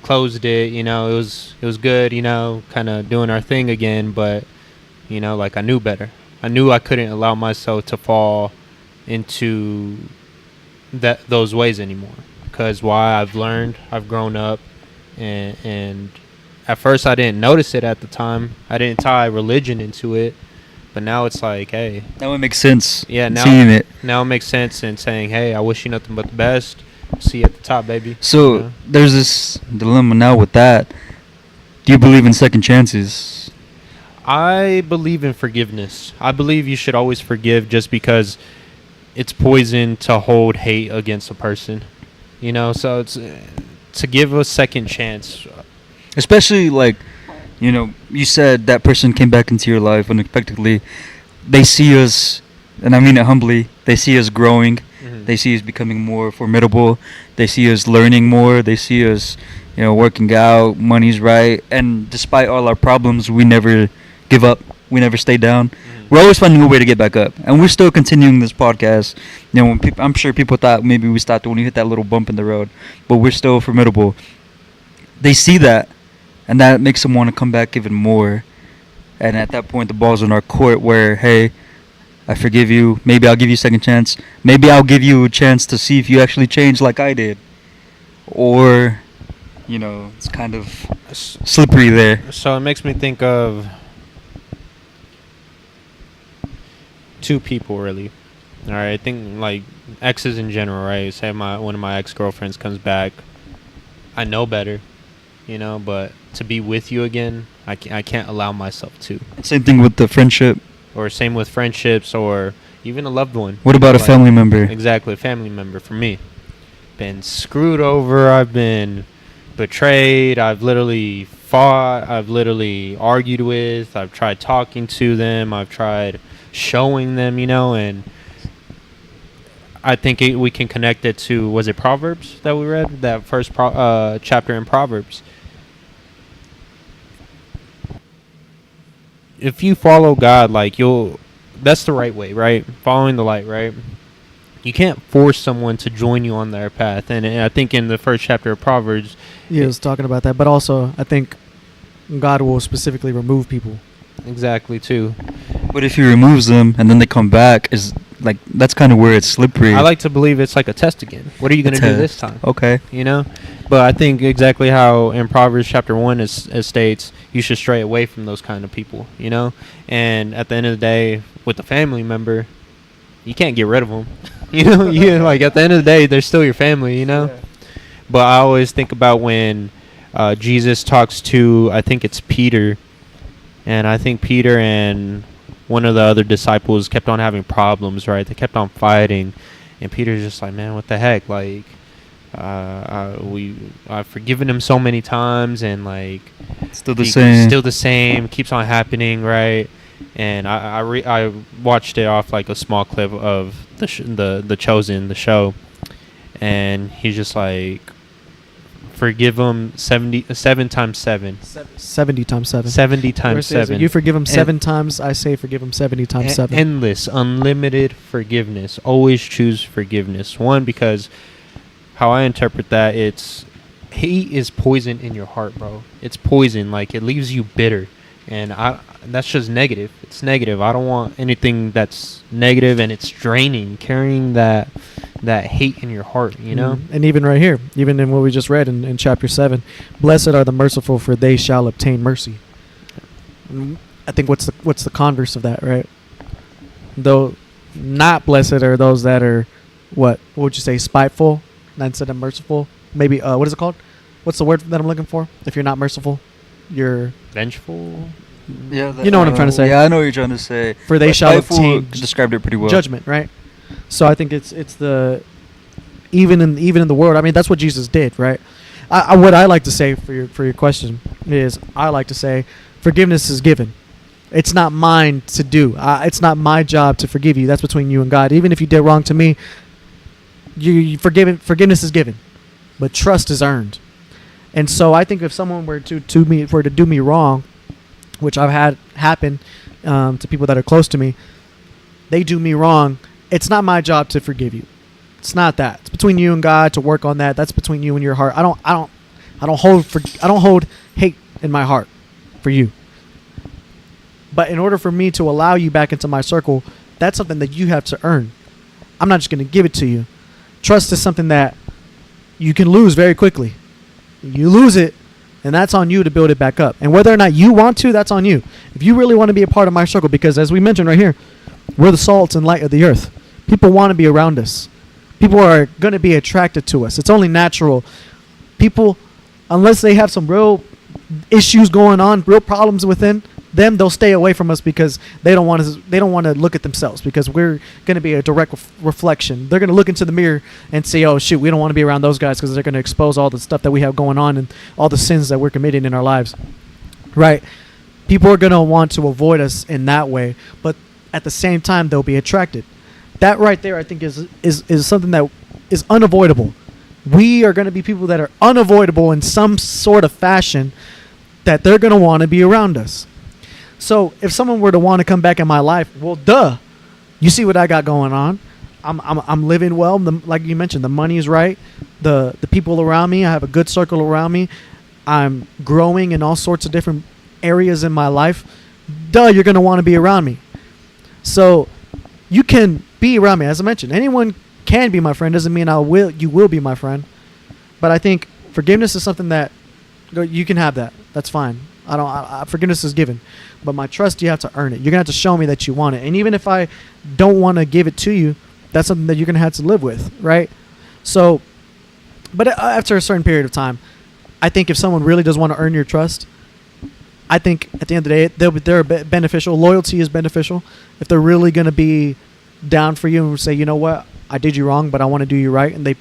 closed it. It was good, kind of doing our thing again. But, like I knew better. I knew I couldn't allow myself to fall into those ways anymore. Because why? I've learned, I've grown up, and at first I didn't notice it at the time. I didn't tie religion into it. But now it's like, hey. Now it makes sense. Yeah, now seeing it. Now it makes sense in saying, hey, I wish you nothing but the best. See you at the top, baby. So there's this dilemma now with that. Do you believe in second chances? I believe in forgiveness. I believe you should always forgive just because it's poison to hold hate against a person. So it's to give a second chance. Especially like, you said that person came back into your life unexpectedly. They see us, and I mean it humbly, they see us growing. Mm-hmm. They see us becoming more formidable. They see us learning more. They see us, working out, money's right. And despite all our problems, we never give up. We never stay down. Mm-hmm. We're always finding a way to get back up. And we're still continuing this podcast. When I'm sure people thought maybe we stopped when we hit that little bump in the road. But we're still formidable. They see that. And that makes them want to come back even more. And at that point, the ball's in our court where, hey, I forgive you. Maybe I'll give you a second chance. Maybe I'll give you a chance to see if you actually change like I did. Or, it's kind of slippery there. So it makes me think of two people, really. All right, I think, like, exes in general, right? Say one of my ex-girlfriends comes back. I know better. But to be with you again, I can't allow myself to. Same thing with the friendship. Or same with friendships or even a loved one. What about a family member? Exactly, a family member for me. Been screwed over. I've been betrayed. I've literally fought. I've literally argued with. I've tried talking to them. I've tried showing them, and I think we can connect it to, was it Proverbs that we read? That first chapter in Proverbs. If you follow God, like that's the right way, right? Following the light, right? You can't force someone to join you on their path. And I think in the first chapter of Proverbs, it was talking about that. But also, I think God will specifically remove people. Exactly, too. But if he removes them and then they come back, that's kind of where it's slippery. I like to believe it's like a test again. What are you going to do this time? Okay. But I think exactly how in Proverbs chapter 1 it states, you should stray away from those kind of people, And at the end of the day, with a family member, you can't get rid of them. Like at the end of the day, they're still your family, Yeah. But I always think about when Jesus talks to, I think it's Peter. And I think Peter and one of the other disciples kept on having problems, right? They kept on fighting. And Peter's just like, man, what the heck? Like, I've forgiven him so many times, and like, still the same, keeps on happening, right? And I watched it off like a small clip of the Chosen, the show, and he's just like, forgive him 7 times 7. 70 times 7. 70 times 7. You forgive him 7 times. I say forgive him 70 times 7. Endless, unlimited forgiveness. Always choose forgiveness. One, because how I interpret that, it's hate is poison in your heart, bro. It's poison. Like, it leaves you bitter. And that's just negative. It's negative. I don't want anything that's negative, and it's draining. Carrying that that hate in your heart, you know? And even right here, even in what we just read in chapter 7, blessed are the merciful, for they shall obtain mercy. I think what's the converse of that, right? Though not blessed are those that are, what would you say, spiteful instead of merciful? Maybe, what is it called? What's the word that I'm looking for? If you're not merciful, you're vengeful. Yeah, you know what I'm trying to say. Yeah, I know what you're trying to say. For they shall obtain described it pretty well. Judgment, right? So I think it's the even in the world. I mean, that's what Jesus did, right? What I like to say for your question is, I like to say forgiveness is given. It's not mine to do. It's not my job to forgive you. That's between you and God. Even if you did wrong to me, you forgiveness is given, but trust is earned. And so I think if someone were to do me wrong, which I've had happen to people that are close to me, they do me wrong. It's not my job to forgive you. It's not that. It's between you and God to work on that. That's between you and your heart. I don't hold hate in my heart for you. But in order for me to allow you back into my circle, that's something that you have to earn. I'm not just going to give it to you. Trust is something that you can lose very quickly. You lose it, and that's on you to build it back up. And whether or not you want to, that's on you. If you really want to be a part of my circle, because as we mentioned right here, we're the salt and light of the earth. People want to be around us. People are going to be attracted to us. It's only natural. People, unless they have some real issues going on, real problems within them, they'll stay away from us because they don't want to look at themselves, because we're going to be a direct reflection. They're going to look into the mirror and say, oh shoot, we don't want to be around those guys because they're going to expose all the stuff that we have going on and all the sins that we're committing in our lives, right? People are going to want to avoid us in that way, but at the same time they'll be attracted. That right there, I think, is something that is unavoidable. We are going to be people that are unavoidable in some sort of fashion, that they're going to want to be around us. So if someone were to want to come back in my life, well, duh. You see what I got going on. I'm living well. Like you mentioned, the money is right. The people around me, I have a good circle around me. I'm growing in all sorts of different areas in my life. Duh, you're going to want to be around me. So you can be around me. As I mentioned, anyone can be my friend. Doesn't mean you will be my friend. But I think forgiveness is something that you can have that. That's fine. Forgiveness is given. But my trust, you have to earn it. You're going to have to show me that you want it. And even if I don't want to give it to you, that's something that you're going to have to live with, right? So, but after a certain period of time, I think if someone really does want to earn your trust, I think at the end of the day, they're beneficial. Loyalty is beneficial. If they're really going to be down for you and say, you know what, I did you wrong, but I want to do you right. And they,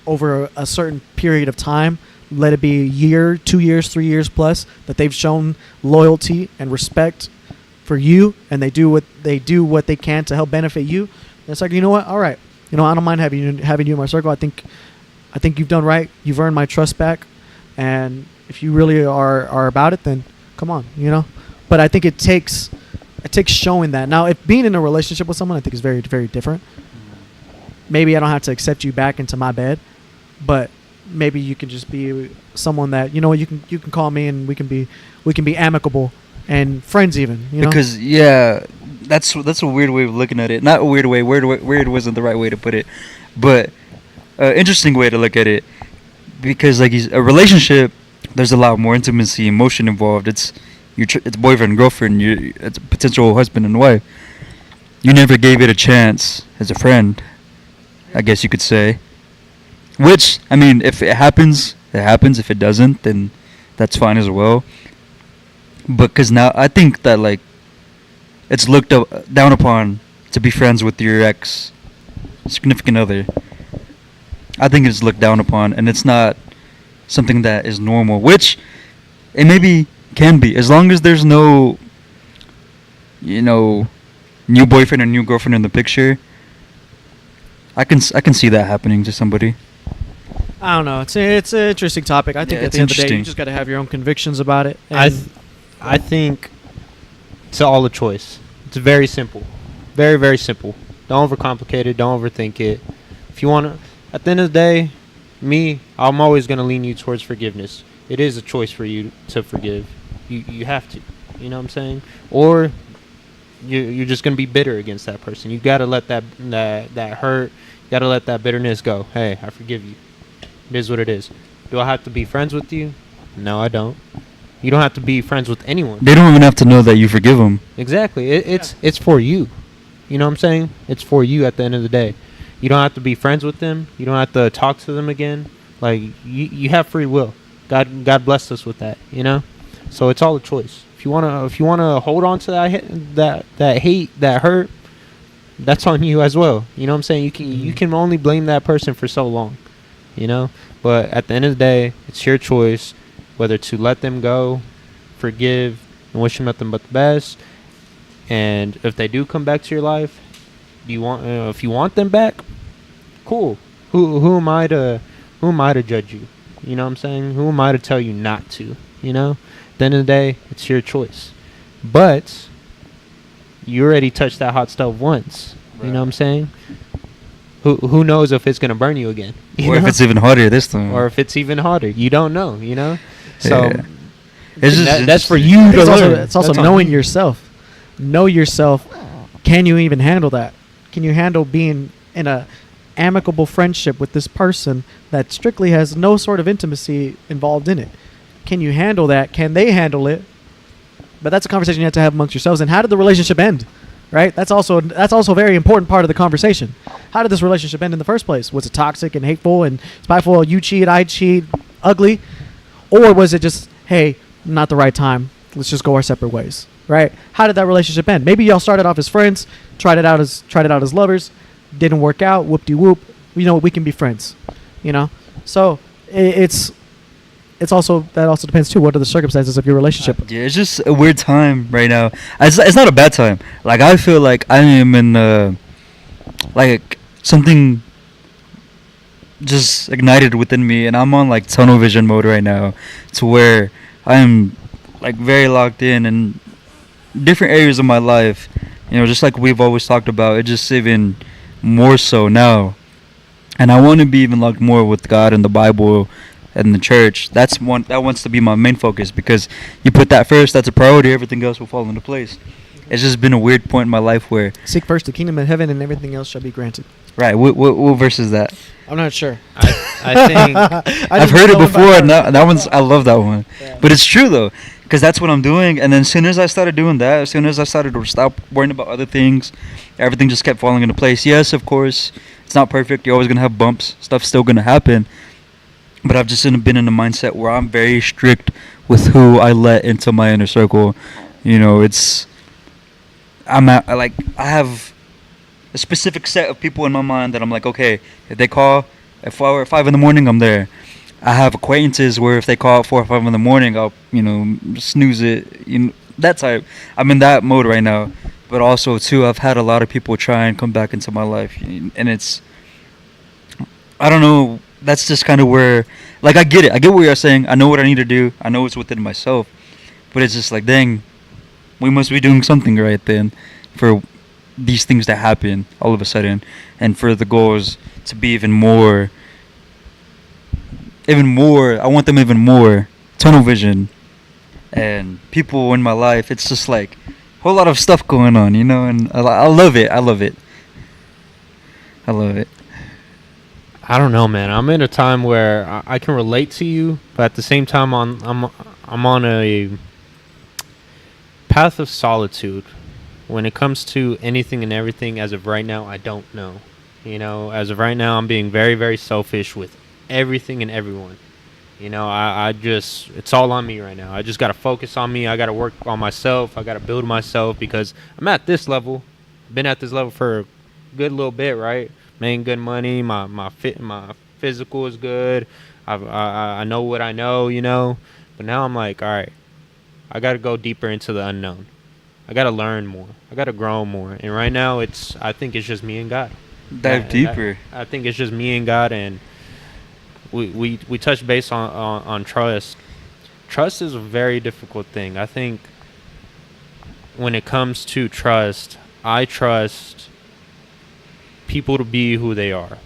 over a certain period of time, let it be a year, 2 years, 3 years plus, that they've shown loyalty and respect for you, and they do what they can to help benefit you. And it's like, you know what? All right, I don't mind having you in my circle. I think you've done right. You've earned my trust back, and if you really are about it, then come on, But I think it takes showing that. Now, if being in a relationship with someone, I think is very, very different. Maybe I don't have to accept you back into my bed, but maybe you can just be someone that you can call me, and we can be amicable and friends even. Because that's a weird way of looking at it. Not a weird way. Weird wasn't the right way to put it, but interesting way to look at it. Because like a relationship, there's a lot more intimacy, emotion involved. It's boyfriend and girlfriend. It's a potential husband and wife. You never gave it a chance as a friend, I guess you could say. Which, I mean, if it happens, it happens. If it doesn't, then that's fine as well. But because now I think that, like, it's looked down upon to be friends with your ex significant other. I think it's looked down upon, and it's not something that is normal, which it maybe can be. As long as there's no, new boyfriend or new girlfriend in the picture, I can see that happening to somebody. I don't know. It's an interesting topic. I think at the end of the day, you just got to have your own convictions about it. I think it's all a choice. It's very simple. Very, very simple. Don't overcomplicate it. Don't overthink it. If you want to, at the end of the day, I'm always going to lean you towards forgiveness. It is a choice for you to forgive. You have to. You know what I'm saying? Or you're just going to be bitter against that person. You got to let that hurt. Gotta let that bitterness go. Hey, I forgive you. It is what it is. Do I have to be friends with you? No, I don't. You don't have to be friends with anyone. They don't even have to know that you forgive them. Exactly. It's for you. You know what I'm saying? It's for you at the end of the day. You don't have to be friends with them. You don't have to talk to them again. Like, you have free will. God blessed us with that, you know? So it's all a choice. If you wanna hold on to that hate, that hurt, that's on you as well. You know what I'm saying? You can only blame that person for so long, you know? But at the end of the day, it's your choice whether to let them go, forgive, and wish them nothing but the best. And if they do come back to your life, if you want them back, cool. Who am I to judge you? You know what I'm saying? Who am I to tell you not to? You know? At the end of the day, it's your choice. But you already touched that hot stove once. Right. You know what I'm saying? Who knows if it's gonna burn you again? Or if it's even harder this time. Or if it's even harder. You don't know, you know? So it's that's for you to learn. It's also knowing yourself. Know yourself. Can you even handle that? Can you handle being in a amicable friendship with this person that strictly has no sort of intimacy involved in it? Can you handle that? Can they handle it? But that's a conversation you have to have amongst yourselves. And how did the relationship end? Right? That's also a very important part of the conversation. How did this relationship end in the first place? Was it toxic and hateful and spiteful? You cheat, I cheat, ugly? Or was it just, hey, not the right time. Let's just go our separate ways. Right? How did that relationship end? Maybe y'all started off as friends, tried it out as lovers, didn't work out, whoop-de-whoop. You know, we can be friends. You know? So it's also, that also depends too. What are the circumstances of your relationship? Yeah, it's just a weird time right now. It's not a bad time. Like, I feel like I am in like something just ignited within me, and I'm on like tunnel vision mode right now, to where I am like very locked in different areas of my life. You know, just like we've always talked about, it just even more so now. And I want to be even locked more with God and the Bible and the church. That wants to be my main focus, because you put that first, that's a priority, everything else will fall into place. It's just been a weird point in my life where seek first the kingdom of heaven and everything else shall be granted. Right. What verse is that? I'm not sure. I think I've heard it before, and that one's, I love that one. Yeah. But it's true though, because that's what I'm doing. And then as soon as I started doing that, as soon as I started to stop worrying about other things, everything just kept falling into place. Yes, of course, it's not perfect. You're always gonna have bumps. Stuff's still gonna happen. But I've just been in a mindset where I'm very strict with who I let into my inner circle. You know, I have a specific set of people in my mind that I'm like, okay, if they call at 4 or 5 in the morning, I'm there. I have acquaintances where if they call at 4 or 5 in the morning, I'll, snooze it. That type. I'm in that mode right now. But also, too, I've had a lot of people try and come back into my life. And it's, I don't know, that's just kind of where, like, I get it. I get what you're saying. I know what I need to do. I know it's within myself. But it's just like, dang, we must be doing something right then for these things to happen all of a sudden, and for the goals to be even more, I want them even more tunnel vision. And people in my life, it's just like a whole lot of stuff going on, and I love it. I love it. I don't know, man. I'm in a time where I can relate to you, but at the same time, I'm on a path of solitude. When it comes to anything and everything, as of right now, I don't know. As of right now, I'm being very, very selfish with everything and everyone. It's all on me right now. I just got to focus on me. I got to work on myself. I got to build myself, because I'm at this level. Been at this level for a good little bit, right? Making good money. My physical is good. I know what I know, But now I'm like, all right, I got to go deeper into the unknown. I got to learn more. I got to grow more. And right now, I think it's just me and God. Dive deeper. I think it's just me and God, and we touch base on trust. Trust is a very difficult thing. I think when it comes to trust, I trust people to be who they are.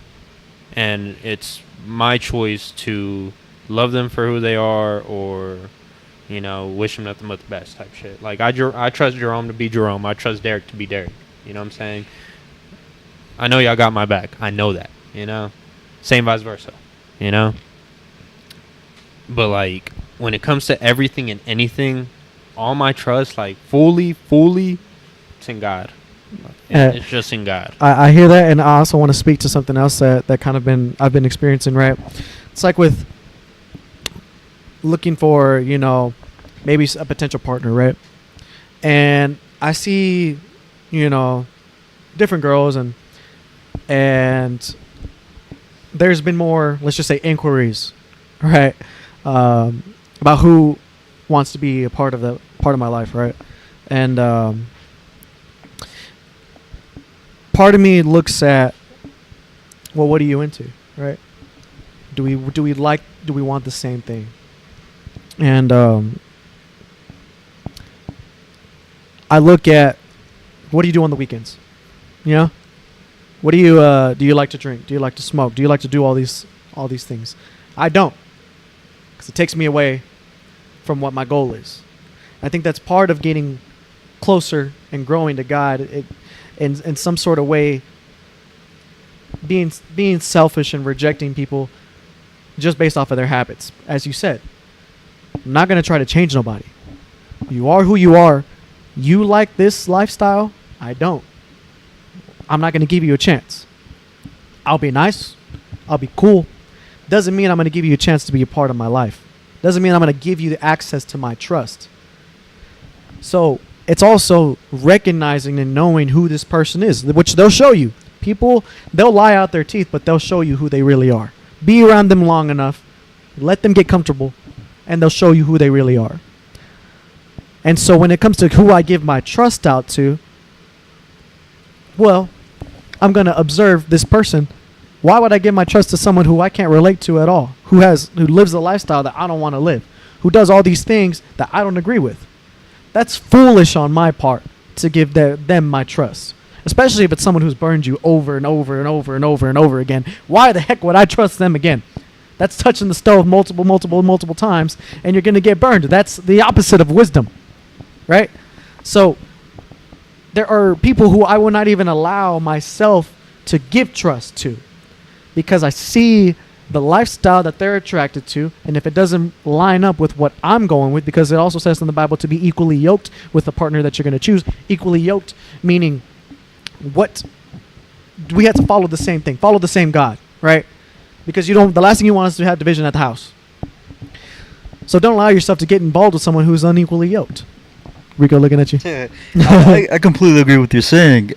And it's my choice to love them for who they are, or wish them nothing but the best type shit. Like, I trust Jerome to be Jerome. I trust Derek to be Derek. You know what I'm saying? I know y'all got my back. I know that. you know? Same vice versa, you know? But, like, when it comes to everything and anything, all my trust, like, fully, it's in God. It's just in God. I hear that, and I also want to speak to something else that kind of I've been experiencing, right? It's like with looking for, you know, maybe a potential partner, right? And I see, you know, different girls, and there's been more, let's just say, inquiries, right? About who wants to be a part of my life, right? And part of me looks at, well, what are you into, right? Do we want the same thing? And I look at, what do you do on the weekends? You know, what do you like to drink? Do you like to smoke? Do you like to do all these things? I don't, because it takes me away from what my goal is. I think that's part of getting closer and growing to God. In some sort of way, being selfish and rejecting people just based off of their habits. As you said, I'm not going to try to change nobody. You are who you are. You like this lifestyle, I don't. I'm not going to give you a chance. I'll be nice. I'll be cool. Doesn't mean I'm going to give you a chance to be a part of my life. Doesn't mean I'm going to give you the access to my trust. So it's also recognizing and knowing who this person is, which they'll show you. People, they'll lie out their teeth, but they'll show you who they really are. Be around them long enough, let them get comfortable, and they'll show you who they really are. And so when it comes to who I give my trust out to, well, I'm going to observe this person. Why would I give my trust to someone who I can't relate to at all, who lives a lifestyle that I don't want to live, who does all these things that I don't agree with? That's foolish on my part to give them my trust, especially if it's someone who's burned you over and over and over and over and over again. Why the heck would I trust them again? That's touching the stove multiple times, and you're going to get burned. That's the opposite of wisdom, right? So there are people who I will not even allow myself to give trust to, because I see the lifestyle that they're attracted to, and if it doesn't line up with what I'm going with, because it also says in the Bible to be equally yoked with the partner that you're going to choose. Equally yoked meaning what we have to follow the same thing, follow the same God, right? Because the last thing you want is to have division at the house. So don't allow yourself to get involved with someone who's unequally yoked. Rico, looking at you. Yeah, I completely agree with you saying.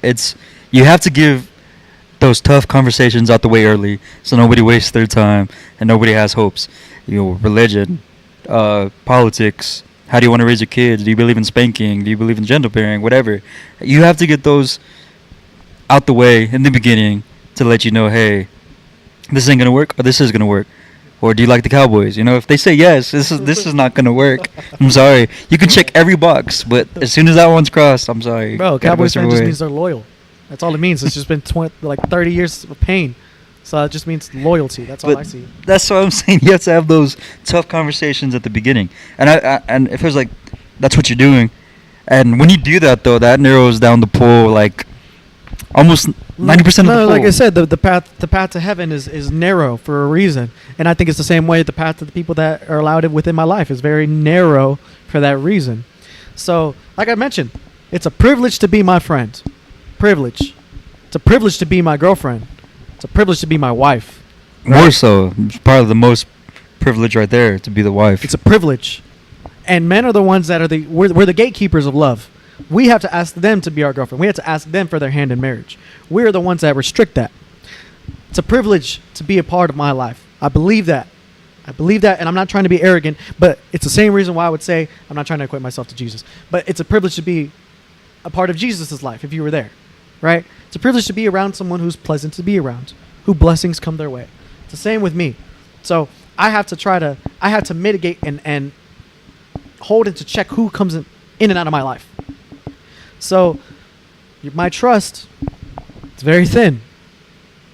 You have to give those tough conversations out the way early, so nobody wastes their time and nobody has hopes. Religion, politics. How do you want to raise your kids? Do you believe in spanking? Do you believe in gentle parenting? Whatever. You have to get those out the way in the beginning to let you know, hey, this ain't gonna work, or this is gonna work. Or do you like the Cowboys? If they say yes, this is not gonna work. I'm sorry. You can check every box, but as soon as that one's crossed, I'm sorry. Bro, Cowboys fan just means they're loyal. That's all it means. It's just been 30 years of pain. So it just means loyalty. That's all I see. That's what I'm saying. You have to have those tough conversations at the beginning. And and it feels like that's what you're doing. And when you do that, though, that narrows down the pool like almost 90% of the pool. Like I said, the path to heaven is narrow for a reason. And I think it's the same way the path to the people that are allowed within my life is very narrow for that reason. So, like I mentioned, it's a privilege to be my friend. Privilege. It's a privilege to be my girlfriend. It's a privilege to be my wife. Right? More so. It's probably the most privilege right there, to be the wife. It's a privilege. And men are the ones that are we're the gatekeepers of love. We have to ask them to be our girlfriend. We have to ask them for their hand in marriage. We're the ones that restrict that. It's a privilege to be a part of my life. I believe that. And I'm not trying to be arrogant, but it's the same reason why I would say I'm not trying to equate myself to Jesus. But it's a privilege to be a part of Jesus' life if you were there, right? It's a privilege to be around someone who's pleasant to be around, who blessings come their way. It's the same with me. So I have to mitigate and hold into check who comes in and out of my life. So my trust, it's very thin.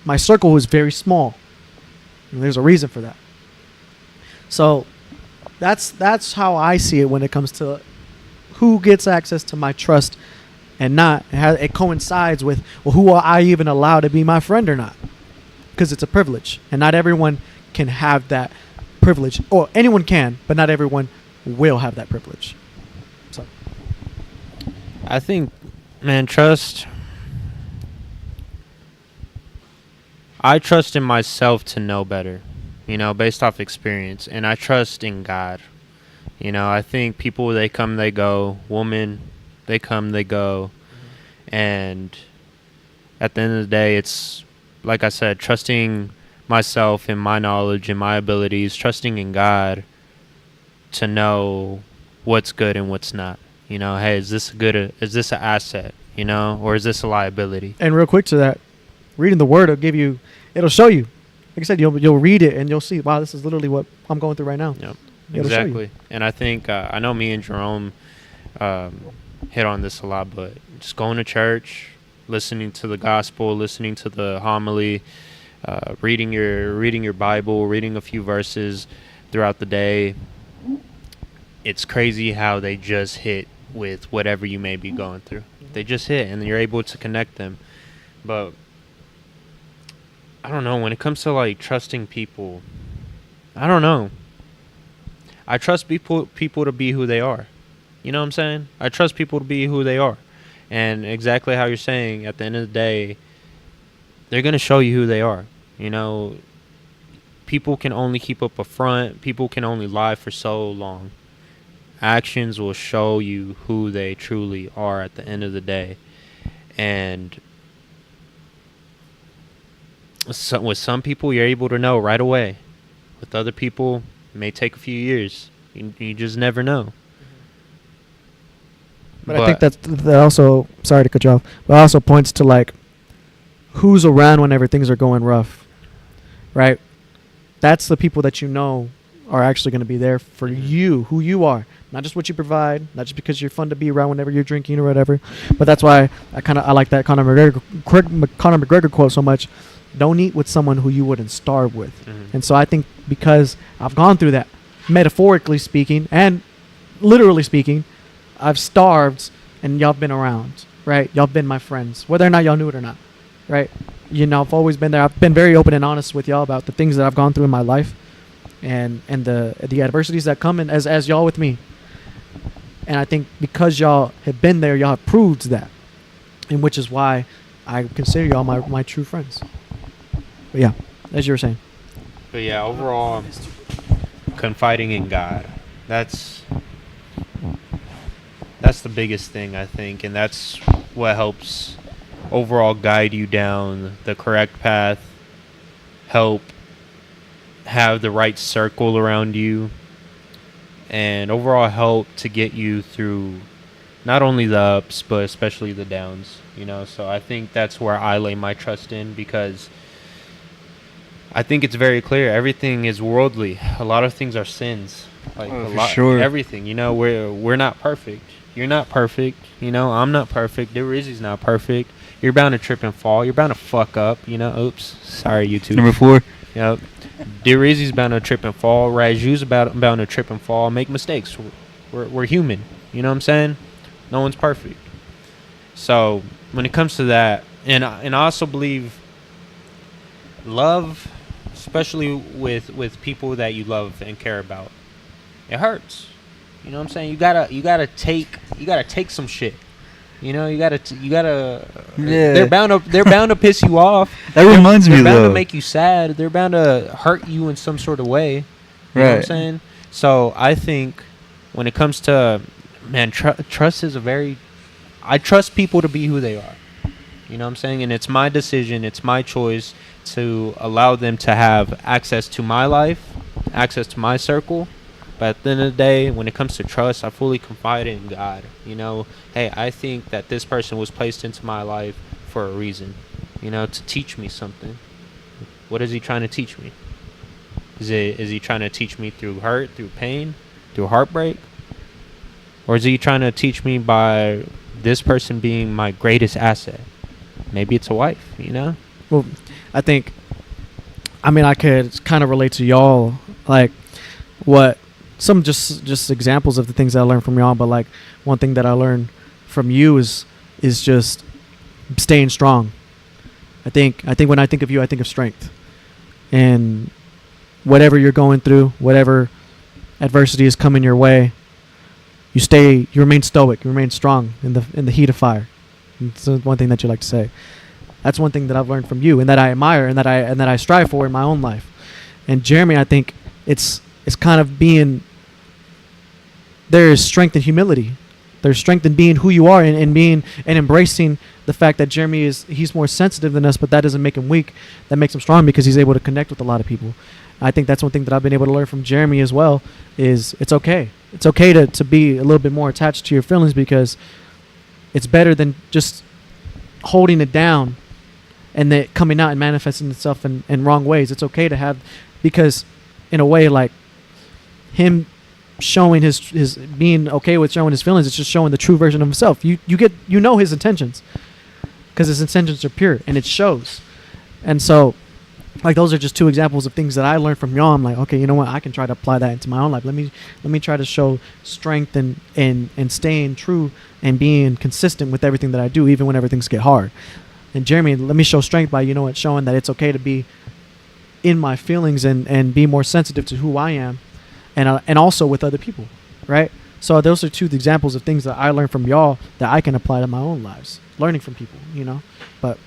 My circle is very small. And there's a reason for that. So that's how I see it when it comes to who gets access to my trust and not. It coincides with, well, who are I even allowed to be my friend or not? because it's a privilege, and not everyone can have that privilege, or anyone can, but not everyone will have that privilege. So I think, man, trust. I trust in myself to know better, based off experience, and I trust in God. I think people, they come, they go. Woman, they come, they go. And at the end of the day, it's, like I said, trusting myself and my knowledge and my abilities, trusting in God to know what's good and what's not. Hey, is this an asset, or is this a liability? And real quick to that, reading the word it'll show you. Like I said, you'll read it and you'll see, wow, this is literally what I'm going through right now. Yep, exactly. And I think, I know me and Jerome hit on this a lot, but just going to church, listening to the gospel, listening to the homily, reading your Bible, reading a few verses throughout the day. It's crazy how they just hit with whatever you may be going through. They just hit, and you're able to connect them. But I don't know, when it comes to like trusting people, I don't know. I trust people to be who they are. You know what I'm saying? I trust people to be who they are. And exactly how you're saying, at the end of the day, they're going to show you who they are. People can only keep up a front. People can only lie for so long. Actions will show you who they truly are at the end of the day. And so, with some people, you're able to know right away. With other people, it may take a few years. You just never know. But I think that also, sorry to cut you off, but also points to like who's around whenever things are going rough, right? That's the people that are actually going to be there for you, who you are, not just what you provide, not just because you're fun to be around whenever you're drinking or whatever. But that's why I like that Conor McGregor quote so much. Don't eat with someone who you wouldn't starve with. Mm-hmm. And so I think because I've gone through that, metaphorically speaking and literally speaking, I've starved and y'all been around, right? Y'all been my friends, whether or not y'all knew it or not, right? I've always been there. I've been very open and honest with y'all about the things that I've gone through in my life and the adversities that come in as y'all with me. And I think because y'all have been there, y'all have proved that, and which is why I consider y'all my true friends. But yeah, as you were saying. But yeah, overall, confiding in God. That's the biggest thing, I think, and that's what helps overall guide you down the correct path, help have the right circle around you, and overall help to get you through not only the ups, but especially the downs, So I think that's where I lay my trust in, because I think it's very clear. Everything is worldly. A lot of things are sins. Sure. Everything, we're not perfect. You're not perfect. I'm not perfect. Rizzy's not perfect. You're bound to trip and fall. You're bound to fuck up. Oops. Sorry, YouTube. Number 4. Yep. Rizzy's bound to trip and fall. Ragu's bound to trip and fall. Make mistakes. We're human. You know what I'm saying? No one's perfect. So when it comes to that, and I also believe love, especially with people that you love and care about, it hurts. You know what I'm saying? You gotta take some shit. You gotta. Yeah. They're bound to piss you off. That reminds me, they're bound though. to make you sad. They're bound to hurt you in some sort of way. You know what I'm saying? So I think when it comes to trust is I trust people to be who they are. You know what I'm saying? And it's my decision. It's my choice to allow them to have access to my life, access to my circle. But at the end of the day, when it comes to trust, I fully confide in God. Hey, I think that this person was placed into my life for a reason, to teach me something. What is he trying to teach me? Is he trying to teach me through hurt, through pain, through heartbreak? Or is he trying to teach me by this person being my greatest asset? Maybe it's a wife, Well, I think, I could kind of relate to y'all, like what some just examples of the things that I learned from y'all, but like one thing that I learned from you is just staying strong. I think when I think of you, I think of strength. and whatever you're going through, whatever adversity is coming your way, you remain stoic, you remain strong in the heat of fire. It's one thing that you like to say. That's one thing that I've learned from you, and that I admire, and that I strive for in my own life. And Jeremy, I think it's kind of being, there is strength in humility. There's strength in being who you are, and being and embracing the fact that Jeremy he's more sensitive than us, but that doesn't make him weak. That makes him strong because he's able to connect with a lot of people. I think that's one thing that I've been able to learn from Jeremy as well, is it's okay. It's okay to be a little bit more attached to your feelings, because it's better than just holding it down and then coming out and manifesting itself in wrong ways. It's okay to have, because in a way, like him showing his being okay with showing his feelings, it's just showing the true version of himself. You know his intentions, because his intentions are pure, and it shows. And so, like, those are just two examples of things that I learned from y'all. I'm like, okay, you know what? I can try to apply that into my own life. Let me try to show strength and staying true and being consistent with everything that I do, even whenever things get hard. And Jeremy, let me show strength by, showing that it's okay to be in my feelings and be more sensitive to who I am, and also with other people, right? So those are two examples of things that I learned from y'all that I can apply to my own lives, learning from people, But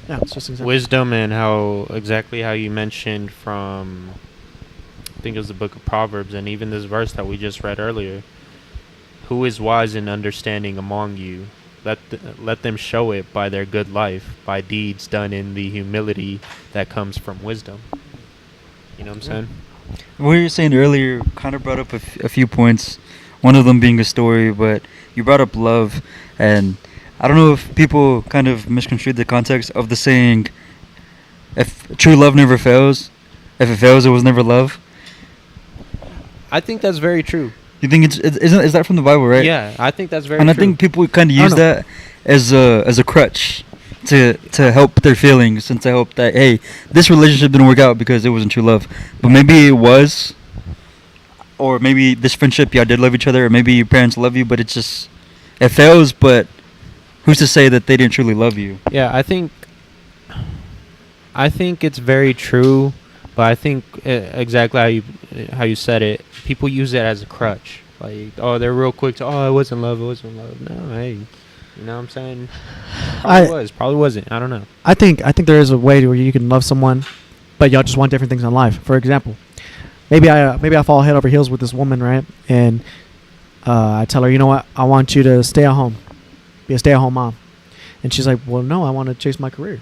yeah, it's just example. Wisdom, and how you mentioned from, I think it was the book of Proverbs, and even this verse that we just read earlier. Who is wise and understanding among you? Let them show it by their good life, by deeds done in the humility that comes from wisdom. You know what I'm saying? What you were saying earlier kind of brought up a few points, one of them being a story, but you brought up love, and I don't know if people kind of misconstrued the context of the saying, if true love never fails, if it fails, it was never love. I think that's very true. You think is that from the Bible, right? Yeah, I think that's very true. And I think people kind of use that as a crutch to help their feelings, and to help that, hey, this relationship didn't work out because it wasn't true love. But maybe it was, or maybe this friendship, y'all did love each other, or maybe your parents love you, but it fails, but who's to say that they didn't truly love you? Yeah, I think it's very true, but I think exactly how you said it, people use it as a crutch. Like, oh, they're real quick to, oh, it wasn't love. No, hey, you know what I'm saying? Probably wasn't. I don't know. I think there is a way where you can love someone, but y'all just want different things in life. For example, maybe I fall head over heels with this woman, right? And I tell her, you know what? I want you to stay at home, be a stay-at-home mom. And she's like, well, no, I want to chase my career,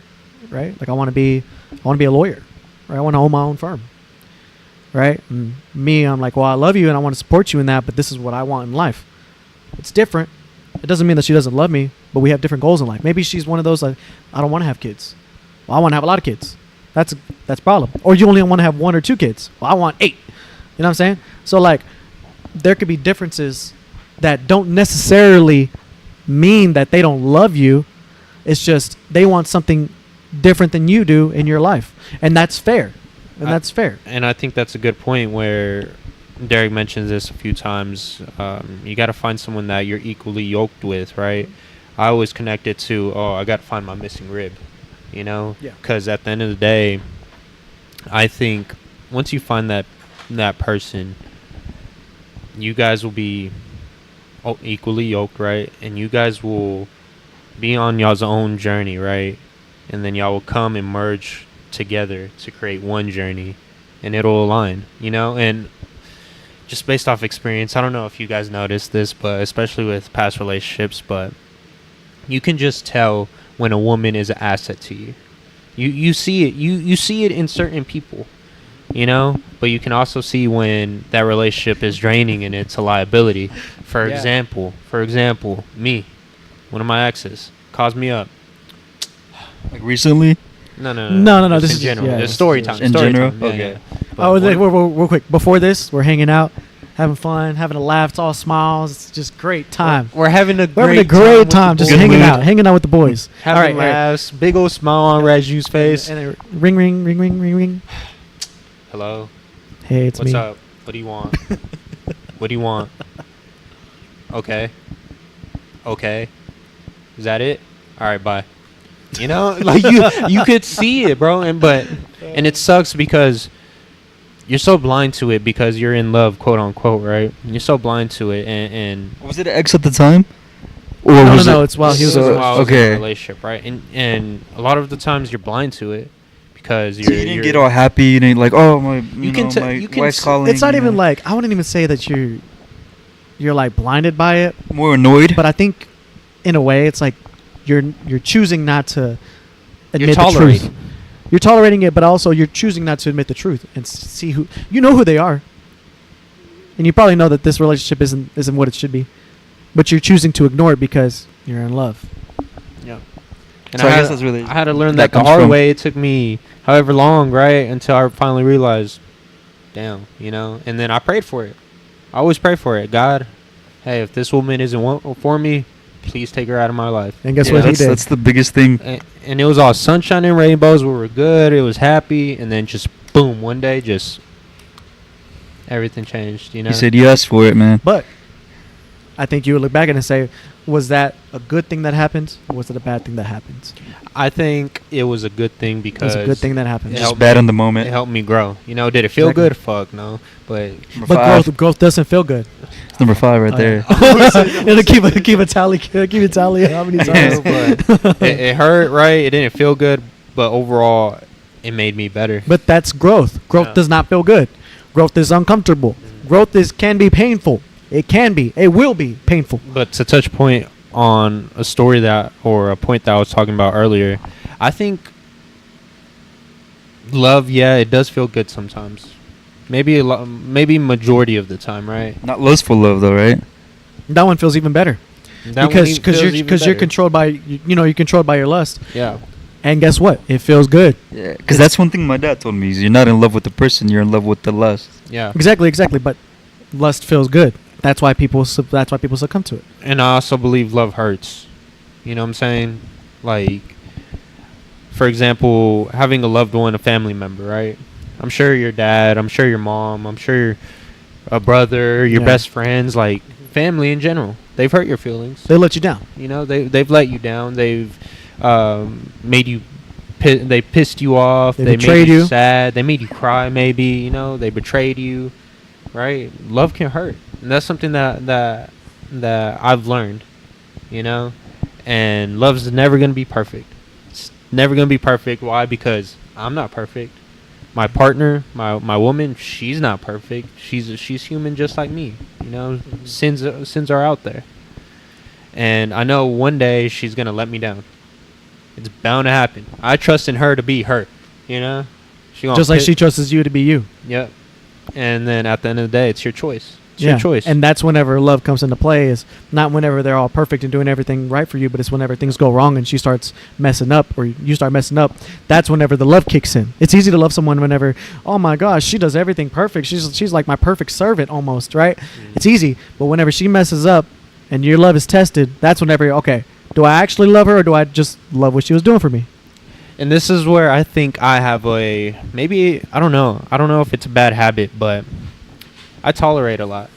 right? Like, I want to be a lawyer, right? I want to own my own firm, right? And me, I'm like, well, I love you and I want to support you in that, but this is what I want in life. It's different. It doesn't mean that she doesn't love me, but we have different goals in life. Maybe she's one of those, like, I don't want to have kids. Well, I want to have a lot of kids. That's a problem. Or you only want to have 1 or 2 kids. Well, I want 8. You know what I'm saying? So, like, there could be differences that don't necessarily mean that they don't love you. It's just they want something different than you do in your life, and that's fair. And I think that's a good point where Derek mentions this a few times. You got to find someone that you're equally yoked with, right? I always connect it to, I got to find my missing rib, Yeah. Because at the end of the day, I think once you find that person, you guys will be equally yoked, right? And you guys will be on y'all's own journey, right? And then y'all will come and merge together to create one journey, and it'll align, And just based off experience, I don't know if you guys noticed this, but especially with past relationships, but you can just tell when a woman is an asset to you. You see it. You see it in certain people, but you can also see when that relationship is draining and it's a liability. For example, me, one of my exes calls me up. Like recently? No. This is in general. Yeah, it's story time. In general? Okay. Real quick. Before this, we're hanging out, having fun, having a laugh. It's all smiles. It's just great time. We're having a great time. Just hanging out with the boys. Having laughs. Big old smile on Ragu's face. And ring. Hello. Hey, it's me. What's up? What do you want? What do you want? Okay. Is that it? All right, bye. Like you could see it, bro. But And it sucks because you're so blind to it because you're in love, quote unquote, right? You're so blind to it, and Was it an ex at the time? Or No, was no, it? it's while he was so in a while I was in okay. a relationship, right? And a lot of the times you're blind to it because So you're. you didn't you're get all happy. You didn't like, oh my, You can my you can wife's s- calling. It's not you even know. like, I wouldn't even say that you're like blinded by it, More annoyed. but I think in a way it's like you're choosing not to admit the tolerating. truth. You're tolerating it, but also you're choosing not to admit the truth and see who you know who they are, and you probably know that this relationship isn't what it should be, but you're choosing to ignore it because you're in love. Yeah. And So I guess that's really I had to learn that that the comes hard from- way. It took me however long, right, until I finally realized, damn, and then I prayed for it. I always pray for it. God, hey, if this woman isn't for me, please take her out of my life. And guess Yeah, what he that's, did? that's the biggest thing. And it was all sunshine and rainbows. We were good. It was happy. And then just boom, one day, just everything changed. You said yes for it, man. But I think you would look back at it and say, was that a good thing that happened, or was it a bad thing that happened? I think it was a good thing It because was a good thing that happened. it Just helped bad me- in the moment. It helped me grow. Did it feel Exactly. good? Fuck no. But Number But five. growth doesn't feel good. It's number 5 right Oh, there. yeah. It'll keep a tally. Keep a tally. How many times? but it hurt, right? It didn't feel good, but overall, it made me better. But that's growth. Growth Yeah. does not feel good. Growth is uncomfortable. Growth can be painful. It can be. It will be painful. But to touch point on a story or a point that I was talking about earlier, I think love, yeah, it does feel good sometimes. Maybe maybe majority of the time, right? Not lustful love, though, right? That one feels even better That one because even feels even you're better. controlled by you're controlled by your lust. Yeah. And guess what? It feels good. Yeah. Because that's one thing my dad told me. Is you're not in love with the person. You're in love with the lust. Yeah. Exactly. But lust feels good. That's why people succumb to it. And I also believe love hurts. You know what I'm saying? Like, for example, having a loved one, a family member, right? I'm sure your dad, I'm sure your mom, I'm sure a brother, your Yeah. best friends, like family in general. They've hurt your feelings. They let you down. They've let you down. They've made you. They pissed you off. They They betrayed made you you. sad. They made you cry. Maybe they betrayed you. Right? Love can hurt, and that's something that I've learned. And love's never gonna be perfect. It's never gonna be perfect. Why? Because I'm not perfect. My partner, my woman, she's not perfect. She's human just like me. Sins are out there. And I know one day she's gonna let me down. It's bound to happen. I trust in her to be her. She gonna Just like she trusts you to be you. Yep. And then at the end of the day, it's your choice. It's your choice. And that's whenever love comes into play. Is not whenever they're all perfect and doing everything right for you, but it's whenever things go wrong and she starts messing up or you start messing up. That's whenever the love kicks in. It's easy to love someone whenever, oh my gosh, she does everything perfect. She's like my perfect servant almost, right? It's easy. But whenever she messes up and your love is tested, that's whenever you're, okay, do I actually love her or do I just love what she was doing for me? And this is where I think I have maybe, I don't know if it's a bad habit, but I tolerate a lot.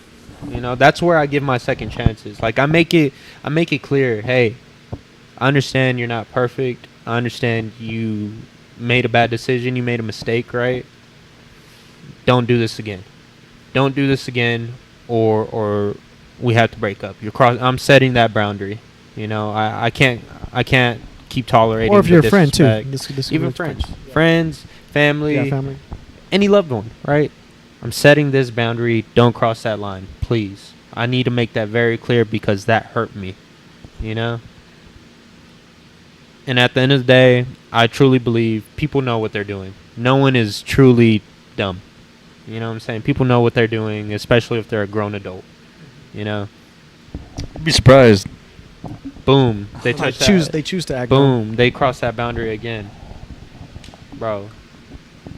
That's where I give my second chances. Like I make it clear, hey, I understand you're not perfect. I understand you made a bad decision. You made a mistake, right? Don't do this again. Don't do this again, or we have to break up. I'm setting that boundary. I can't keep tolerating. Or if the you're a friend too. disrespect. Even friends, family, Yeah, family. any loved one, right? I'm setting this boundary. Don't cross that line, please. I need to make that very clear because that hurt me, And at the end of the day, I truly believe people know what they're doing. No one is truly dumb. You know what I'm saying? People know what they're doing, especially if they're a grown adult. You'd be surprised. Boom. They touch that. They choose to act. Boom. They cross that boundary again. Bro.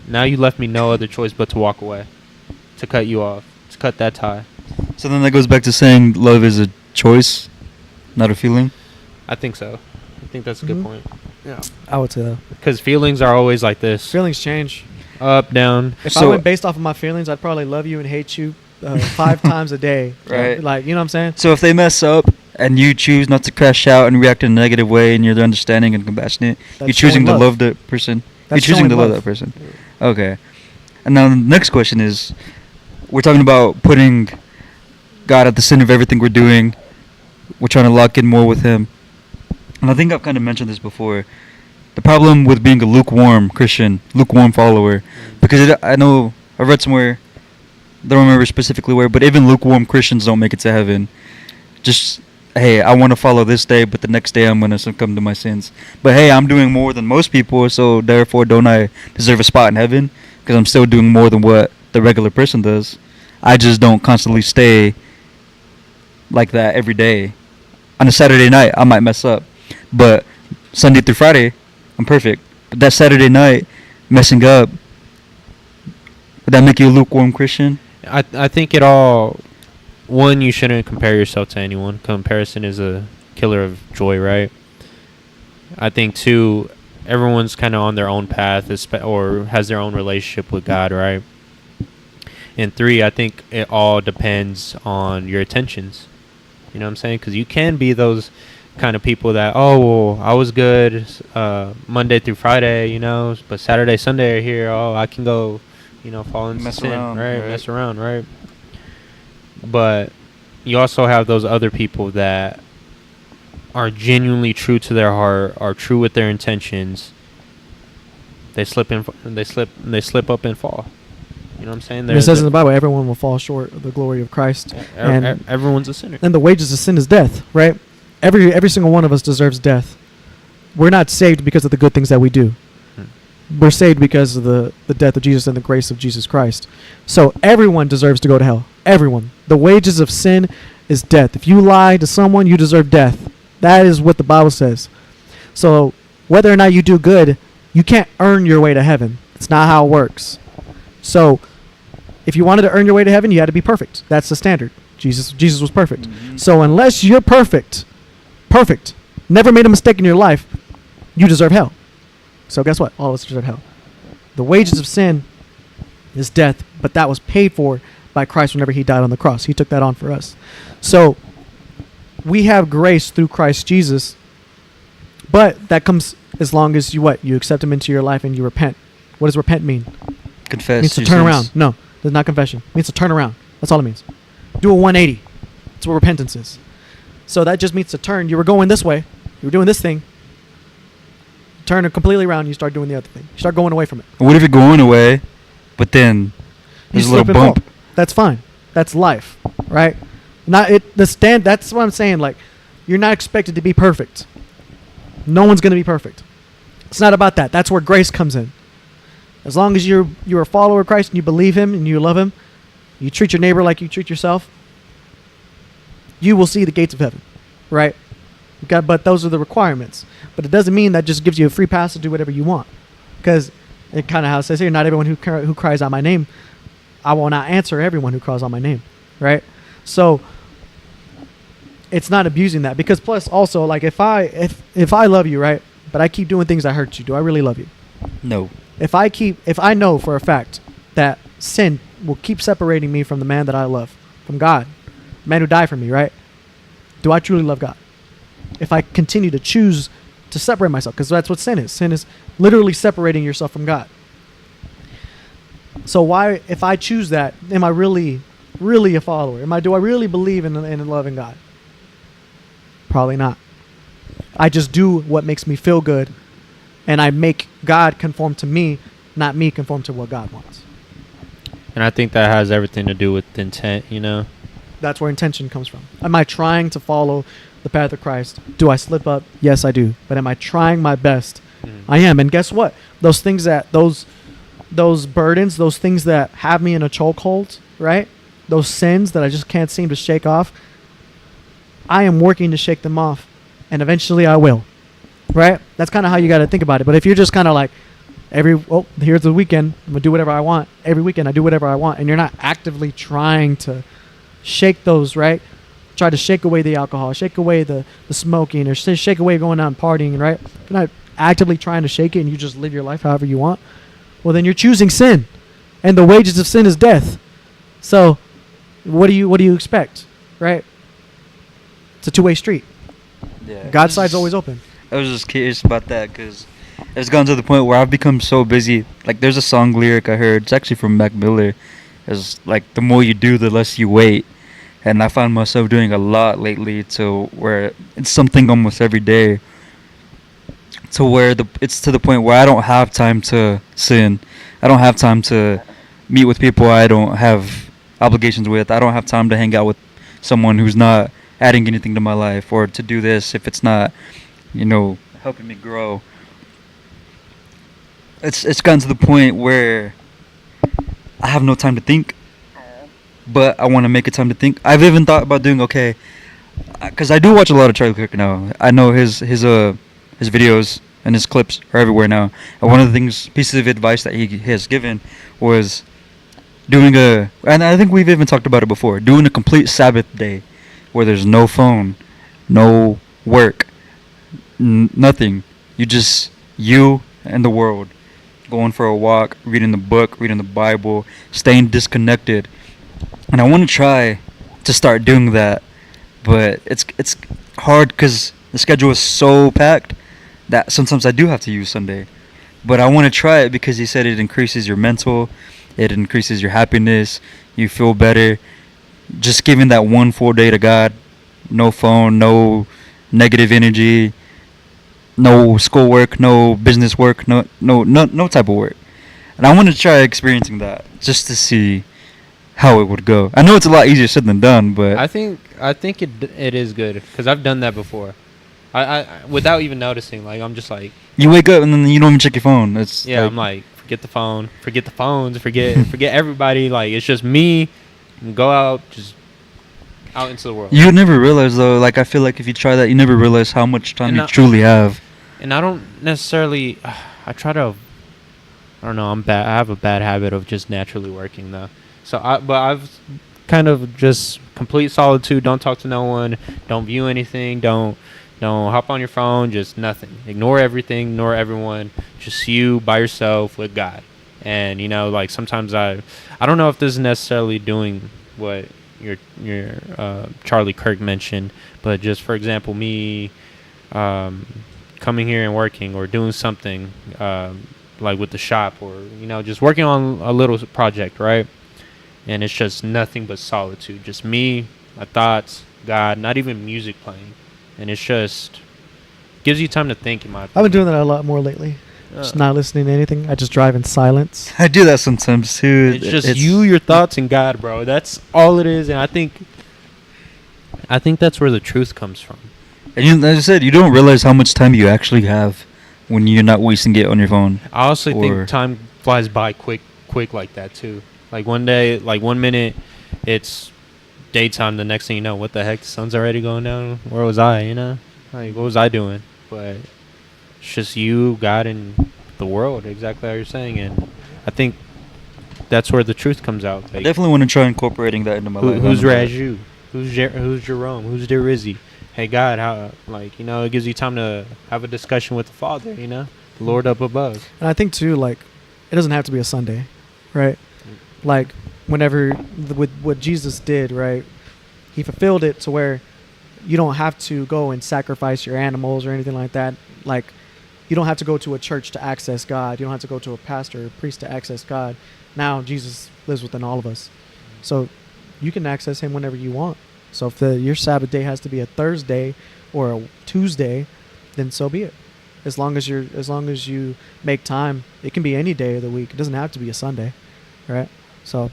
Now you left me no other choice but to walk away. To cut you off. To cut that tie. So then that goes back to saying love is a choice, not a feeling. I think so. I think that's a good Mhm. point. Yeah. I would say that. Because feelings are always like this. Feelings change. Up, down. If I So- went based off of my feelings, I'd probably love you and hate you 5 times a day. Right. Like, you know what I'm saying? So if they mess up and you choose not to crash out and react in a negative way and you're understanding and compassionate, That's you're choosing showing to love. love the person. That's you're choosing showing to love love. that person. Okay. And now the next question is, we're talking about putting God at the center of everything we're doing. We're trying to lock in more with Him. And I think I've kind of mentioned this before. The problem with being a lukewarm Christian, lukewarm follower, because I know I read somewhere, don't remember specifically where, but even lukewarm Christians don't make it to heaven. Just, hey, I want to follow this day, but the next day I'm going to succumb to my sins. But hey, I'm doing more than most people, so therefore don't I deserve a spot in heaven? Because I'm still doing more than what the regular person does. I just don't constantly stay like that every day. On a Saturday night, I might mess up. But Sunday through Friday, I'm perfect. But that Saturday night, messing up, would that make you a lukewarm Christian? I think it all... One, you shouldn't compare yourself to anyone. Comparison is a killer of joy, right? I think, two, everyone's kind of on their own path or has their own relationship with God, right? And three, I think it all depends on your intentions. You know what I'm saying? Because you can be those kind of people that, oh, well, I was good Monday through Friday, you know, but Saturday, Sunday are here. Oh, I can go, you know, fall into sin, right? Mess around, right? But you also have those other people that are genuinely true to their heart, are true with their intentions. They slip up and fall. You know what I'm saying? It says in the Bible, everyone will fall short of the glory of Christ. And everyone's a sinner. And the wages of sin is death, right? Every single one of us deserves death. We're not saved because of the good things that we do. We're saved because of the death of Jesus and the grace of Jesus Christ. So everyone deserves to go to hell. Everyone. The wages of sin is death. If you lie to someone, you deserve death. That is what the Bible says. So whether or not you do good, you can't earn your way to heaven. It's not how it works. So if you wanted to earn your way to heaven, you had to be perfect. That's the standard. Jesus was perfect. Mm-hmm. So unless you're perfect, never made a mistake in your life, you deserve hell. So guess what? All of us deserve hell. The wages of sin is death, but that was paid for by Christ whenever He died on the cross. He took that on for us. So we have grace through Christ Jesus, but that comes as long as you accept Him into your life and you repent. What does repent mean? Confess. It means to turn around. No, it's not confession. It means to turn around. That's all it means. Do a 180. That's what repentance is. So that just means to turn. You were going this way. You were doing this thing. Turn it completely around. You start doing the other thing. You start going away from it. What if you're going away, but then there's a little bump? That's fine. That's life, right? That's what I'm saying. Like, you're not expected to be perfect. No one's going to be perfect. It's not about that. That's where grace comes in. As long as you're a follower of Christ and you believe Him and you love Him, you treat your neighbor like you treat yourself, you will see the gates of heaven, right? But those are the requirements. But it doesn't mean that just gives you a free pass to do whatever you want. Because it kind of how it says here, not everyone who cries out my name, I will not answer everyone who cries out my name, right? So it's not abusing that. Because plus also, like, if I love you, right, but I keep doing things that hurt you, do I really love you? No. If I know for a fact that sin will keep separating me from the man that I love, from God, the man who died for me, right? Do I truly love God? If I continue to choose to separate myself, because that's what sin is. Sin is literally separating yourself from God. So why, if I choose that, am I really a follower? Do I really believe in loving God? Probably not. I just do what makes me feel good, and I make God conform to me, not me conform to what God wants. And I think that has everything to do with intent, you know? That's where intention comes from. Am I trying to follow the path of Christ? Do I slip up? Yes, I do. But am I trying my best? I am. And guess what? Those things those burdens, those things that have me in a chokehold, right? Those sins that I just can't seem to shake off, I am working to shake them off. And eventually I will. Right? That's kind of how you got to think about it. But if you're just kind of like, here's the weekend, I'm going to do whatever I want. Every weekend I do whatever I want. And you're not actively trying to shake those, right? Try to shake away the alcohol, shake away the smoking, or shake away going out and partying, right? If you're not actively trying to shake it and you just live your life however you want, well, then you're choosing sin. And the wages of sin is death. So what do you expect, right? It's a two-way street. Yeah. God's side's always open. I was just curious about that because it's gone to the point where I've become so busy. Like, there's a song lyric I heard. It's actually from Mac Miller. It's like, the more you do, the less you wait. And I find myself doing a lot lately to where it's something almost every day. To where it's to the point where I don't have time to sin. I don't have time to meet with people I don't have obligations with. I don't have time to hang out with someone who's not adding anything to my life, or to do this if it's not, helping me grow. It's gotten to the point where I have no time to think, but I want to make a time to think. I've even thought about doing because I do watch a lot of Charlie Kirk now. I know his videos and his clips are everywhere now. And one of the pieces of advice that he has given was doing and I think we've even talked about it before, doing a complete Sabbath day where there's no phone, no work, nothing. You and the world, going for a walk, reading the book, reading the Bible, staying disconnected. And I want to try to start doing that, but it's hard because the schedule is so packed that sometimes I do have to use Sunday. But I want to try it because he said it increases your mental, it increases your happiness, you feel better. Just giving that one full day to God, no phone, no negative energy, no schoolwork, no business work, no type of work. And I want to try experiencing that just to see how it would go. I know it's a lot easier said than done, but I think it is good because I've done that before. I without even noticing, like, I'm just like, you wake up and then you don't even check your phone. I'm like, forget the phone, forget the phones, forget everybody. Like, it's just me. Go out, just out into the world. You never realize though. Like, I feel like if you try that, you never realize how much time you truly have. And I don't necessarily. I try to. I don't know. I'm bad. I have a bad habit of just naturally working though. So I've kind of just complete solitude. Don't talk to no one. Don't view anything. Don't hop on your phone. Just nothing. Ignore everything. Ignore everyone. Just you by yourself with God. And like, sometimes I don't know if this is necessarily doing what your Charlie Kirk mentioned, but just for example, me coming here and working or doing something like with the shop, or just working on a little project, right? And it's just nothing but solitude, just me, my thoughts, God, not even music playing. And it's just gives you time to think, in my opinion. I've been doing that a lot more lately. Just not listening to anything. I just drive in silence. I do that sometimes too. It's just you, your thoughts, and God, bro. That's all it is. And I think that's where the truth comes from. And as I said, you don't realize how much time you actually have when you're not wasting it on your phone. I also think time flies by quick like that too. Like, one day, like 1 minute, it's daytime. The next thing you know, what the heck? The sun's already going down. Where was I? Like, what was I doing? But it's just you, God, and the world, exactly how you're saying. And I think that's where the truth comes out. Like, I definitely want to try incorporating that into my life. Who's Ragu? Who's Jerome? Who's Derizzi? Hey, God, how, like, it gives you time to have a discussion with the Father, the Lord up above. And I think, too, like, it doesn't have to be a Sunday, right? Like, whenever, with what Jesus did, right, he fulfilled it to where you don't have to go and sacrifice your animals or anything like that. Like, you don't have to go to a church to access God. You don't have to go to a pastor or a priest to access God. Now Jesus lives within all of us. So you can access him whenever you want. So if your Sabbath day has to be a Thursday or a Tuesday, then so be it. As long as you make time, it can be any day of the week. It doesn't have to be a Sunday, right? So,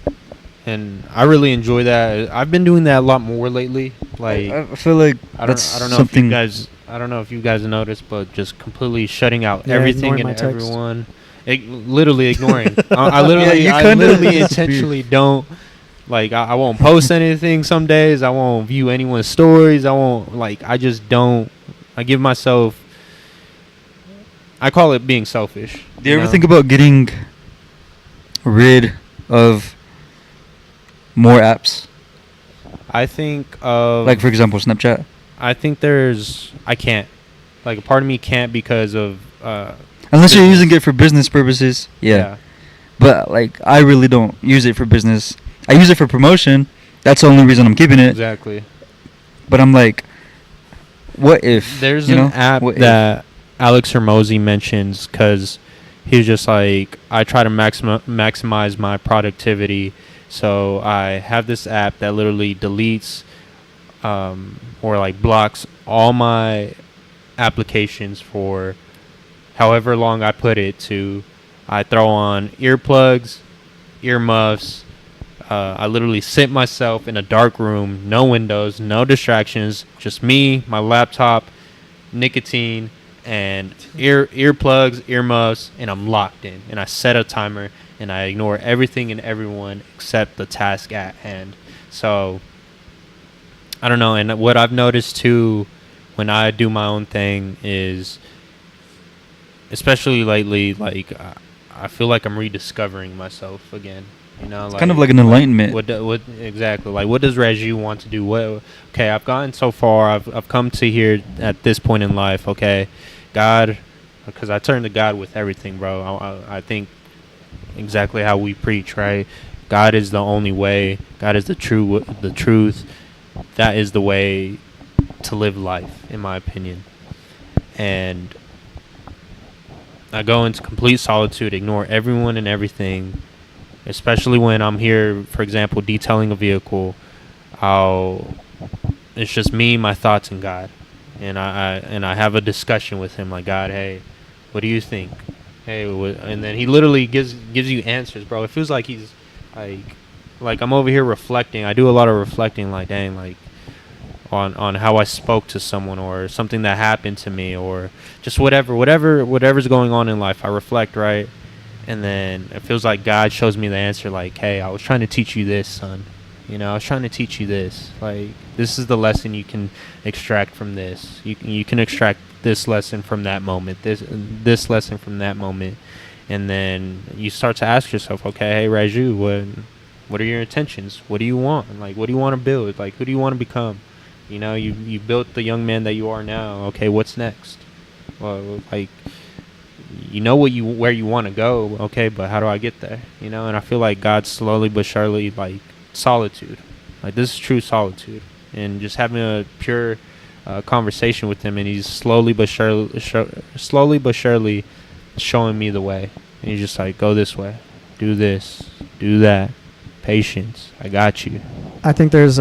and I really enjoy that. I've been doing that a lot more lately. Like, I feel like I don't know if you guys noticed, but just completely shutting out everything and everyone. Literally ignoring. I literally intentionally don't. Like, I won't post anything some days. I won't view anyone's stories. I just don't. I give myself. I call it being selfish. Do you ever think about getting rid of more apps? I think of, like, for example, Snapchat. I think I can't. Like, a part of me can't because of unless you're using it for business purposes. Yeah. But, like, I really don't use it for business. I use it for promotion. That's the only reason I'm keeping it. Exactly. But I'm like, what if there's an app that Alex Hermosi mentions, because he was just like, I try to maximize my productivity. So I have this app that literally deletes or like blocks all my applications for however long I put it to. I throw on earplugs, earmuffs. I literally sit myself in a dark room, no windows, no distractions, just me, my laptop, nicotine, and earplugs, earmuffs, and I'm locked in. And I set a timer, and I ignore everything and everyone except the task at hand. So I don't know. And what I've noticed too, when I do my own thing, is, especially lately, like I feel like I'm rediscovering myself again. You know, it's kind of like an enlightenment. What exactly? Like, what does Ragu want to do? Okay, I've gotten so far. I've come to here at this point in life. Okay, God, because I turn to God with everything, bro. I think exactly how we preach, right? God is the only way. God is the truth. That is the way to live life, in my opinion. And I go into complete solitude, ignore everyone and everything. Especially when I'm here, for example, detailing a vehicle, it's just me, my thoughts, and God, and I have a discussion with him, like, God, hey, what do you think? Hey, and then he literally gives you answers, bro. It feels like he's like I'm over here reflecting. I do a lot of reflecting, like, dang, like on how I spoke to someone, or something that happened to me, or just whatever's going on in life. I reflect, right? And then it feels like God shows me the answer, like, hey, I was trying to teach you this, son. You know, I was trying to teach you this. Like, this is the lesson you can extract from this. You can extract this lesson from that moment, this lesson from that moment. And then you start to ask yourself, okay, hey, Ragu, what are your intentions? What do you want? Like, what do you want to build? Like, who do you want to become? You know, you built the young man that you are now. Okay, what's next? Well, like, you know where you want to go, okay, but how do I get there? You know, and I feel like God slowly but surely, like, solitude, like, this is true solitude, and just having a pure conversation with him, and he's slowly but surely showing me the way, and he's just like, go this way, do this, do that, patience, I got you. I think there's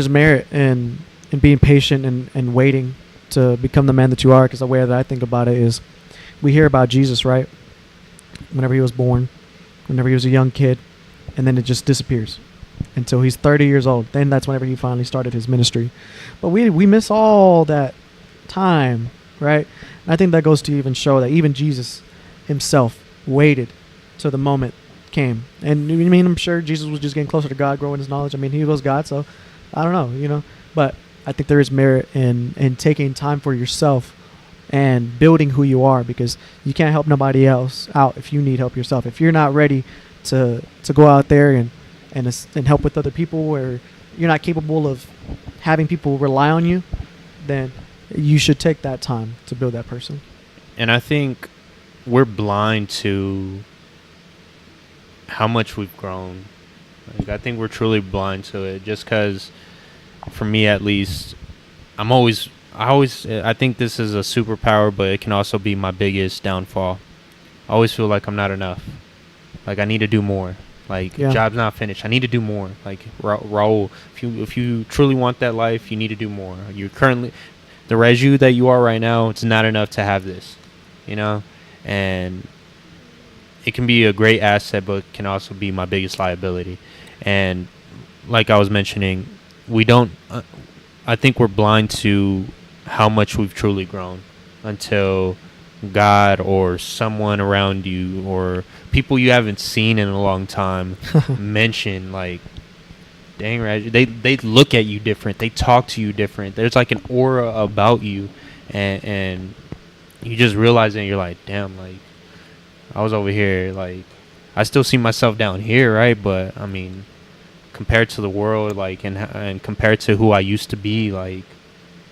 merit in being patient and waiting to become the man that you are, because the way that I think about it is, we hear about Jesus, right? Whenever he was born, whenever he was a young kid, and then it just disappears until he's 30 years old. Then that's whenever he finally started his ministry. But we miss all that time, right? And I think that goes to even show that even Jesus himself waited till the moment came. And I mean, I'm sure Jesus was just getting closer to God, growing his knowledge. I mean, he was God, so I don't know, you know. But I think there is merit in taking time for yourself and building who you are, because you can't help nobody else out if you need help yourself. If you're not ready to go out there and help with other people, or you're not capable of having people rely on you, then you should take that time to build that person. And I think we're blind to how much we've grown. Like, I think we're truly blind to it, just because, for me at least, I think this is a superpower, but it can also be my biggest downfall. I always feel like I'm not enough. Like, I need to do more. Like, job's not finished. I need to do more. Like, Raul, if you truly want that life, you need to do more. You're currently, the Ragu that you are right now, it's not enough to have this, you know? And it can be a great asset, but can also be my biggest liability. And like I was mentioning, I think we're blind to how much we've truly grown until God or someone around you or people you haven't seen in a long time mention, like, dang, Raj, they look at you different, they talk to you different, there's like an aura about you, and you just realize it, and you're like, damn, like, I was over here, like, I still see myself down here, right? But I mean, compared to the world, like, and compared to who I used to be, like,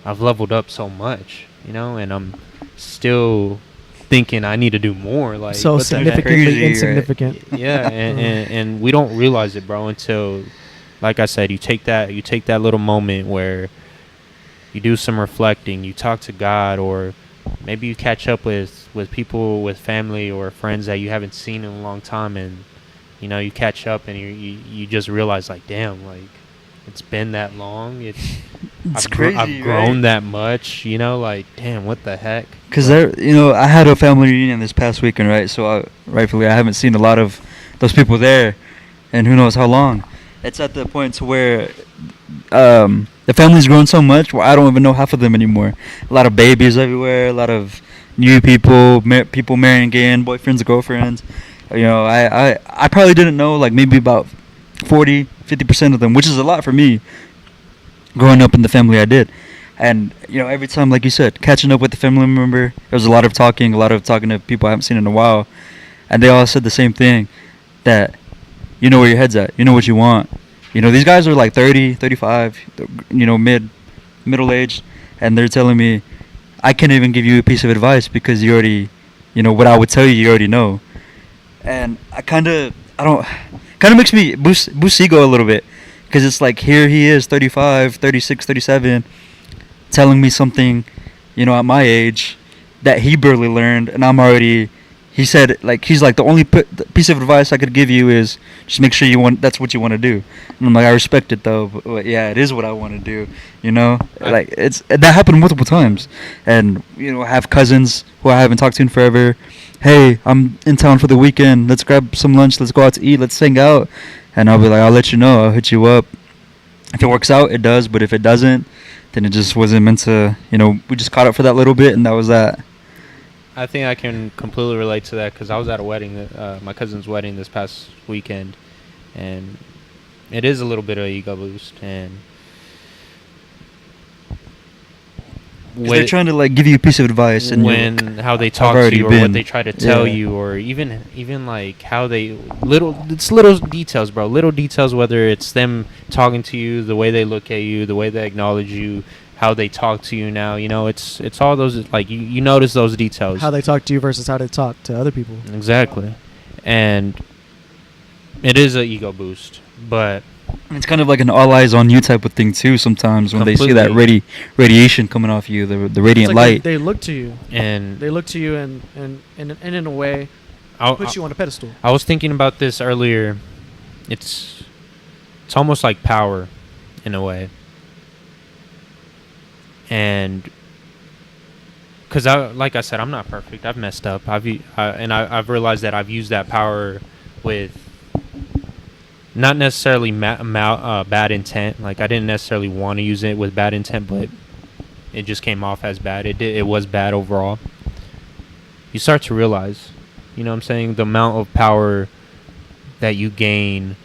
I've leveled up so much, you know, and I'm still thinking I need to do more. Like, so significantly crazy, insignificant. Right? Yeah, and we don't realize it, bro, until, like I said, you take that little moment where you do some reflecting, you talk to God, or maybe you catch up with people, with family or friends that you haven't seen in a long time, and you know, you catch up and you just realize, like, damn, like, it's been that long. It's crazy. I've grown right? that much, you know, like, damn, what the heck? Because I had a family reunion this past weekend, right? So rightfully, I haven't seen a lot of those people there, and who knows how long. It's at the point to where the family's grown so much where I don't even know half of them anymore. A lot of babies everywhere, a lot of new people, people marrying again, boyfriends, girlfriends. You know, I probably didn't know like maybe about 40-50% of them, which is a lot for me growing up in the family I did. And you know, every time, like you said, catching up with the family member, there was a lot of talking to people I haven't seen in a while, and they all said the same thing, that you know where your head's at, you know what you want. You know, these guys are like 30, 35, you know, middle aged, and they're telling me I can't even give you a piece of advice because you already, you know, what I would tell you, you already know. And kind of makes me boost ego a little bit, because it's like, here he is, 35, 36, 37, telling me something, you know, at my age that he barely learned, and I'm already. He said, like, he's like, the only piece of advice I could give you is just make sure that's what you want to do. And I'm like, I respect it though, but yeah, it is what I want to do, you know. Like, that happened multiple times, and you know, I have cousins who I haven't talked to in forever. Hey, I'm in town for the weekend. Let's grab some lunch. Let's go out to eat. Let's hang out. And I'll be like, I'll let you know. I'll hit you up. If it works out, it does. But if it doesn't, then it just wasn't meant to. You know, we just caught up for that little bit, and that was that. I think I can completely relate to that, because I was at a wedding, my cousin's wedding this past weekend, and it is a little bit of an ego boost. And they're trying to like give you a piece of advice, and how they talk to you, or what they try to tell you, or even like how little details, bro. Little details, whether it's them talking to you, the way they look at you, the way they acknowledge you, how they talk to you now, you know, it's all those, like, you notice those details. How they talk to you versus how they talk to other people. Exactly. And it is an ego boost, but it's kind of like an all eyes on you type of thing too sometimes, when they see that radiation coming off you, the radiant like light. They look to you. And they look to you and in a way put you on a pedestal. I was thinking about this earlier. It's almost like power in a way. And because like I said, I'm not perfect. I've messed up. I've realized that I've used that power with not necessarily bad intent. Like, I didn't necessarily want to use it with bad intent, but it just came off as bad. It was bad overall. You start to realize, you know what I'm saying, the amount of power that you gain.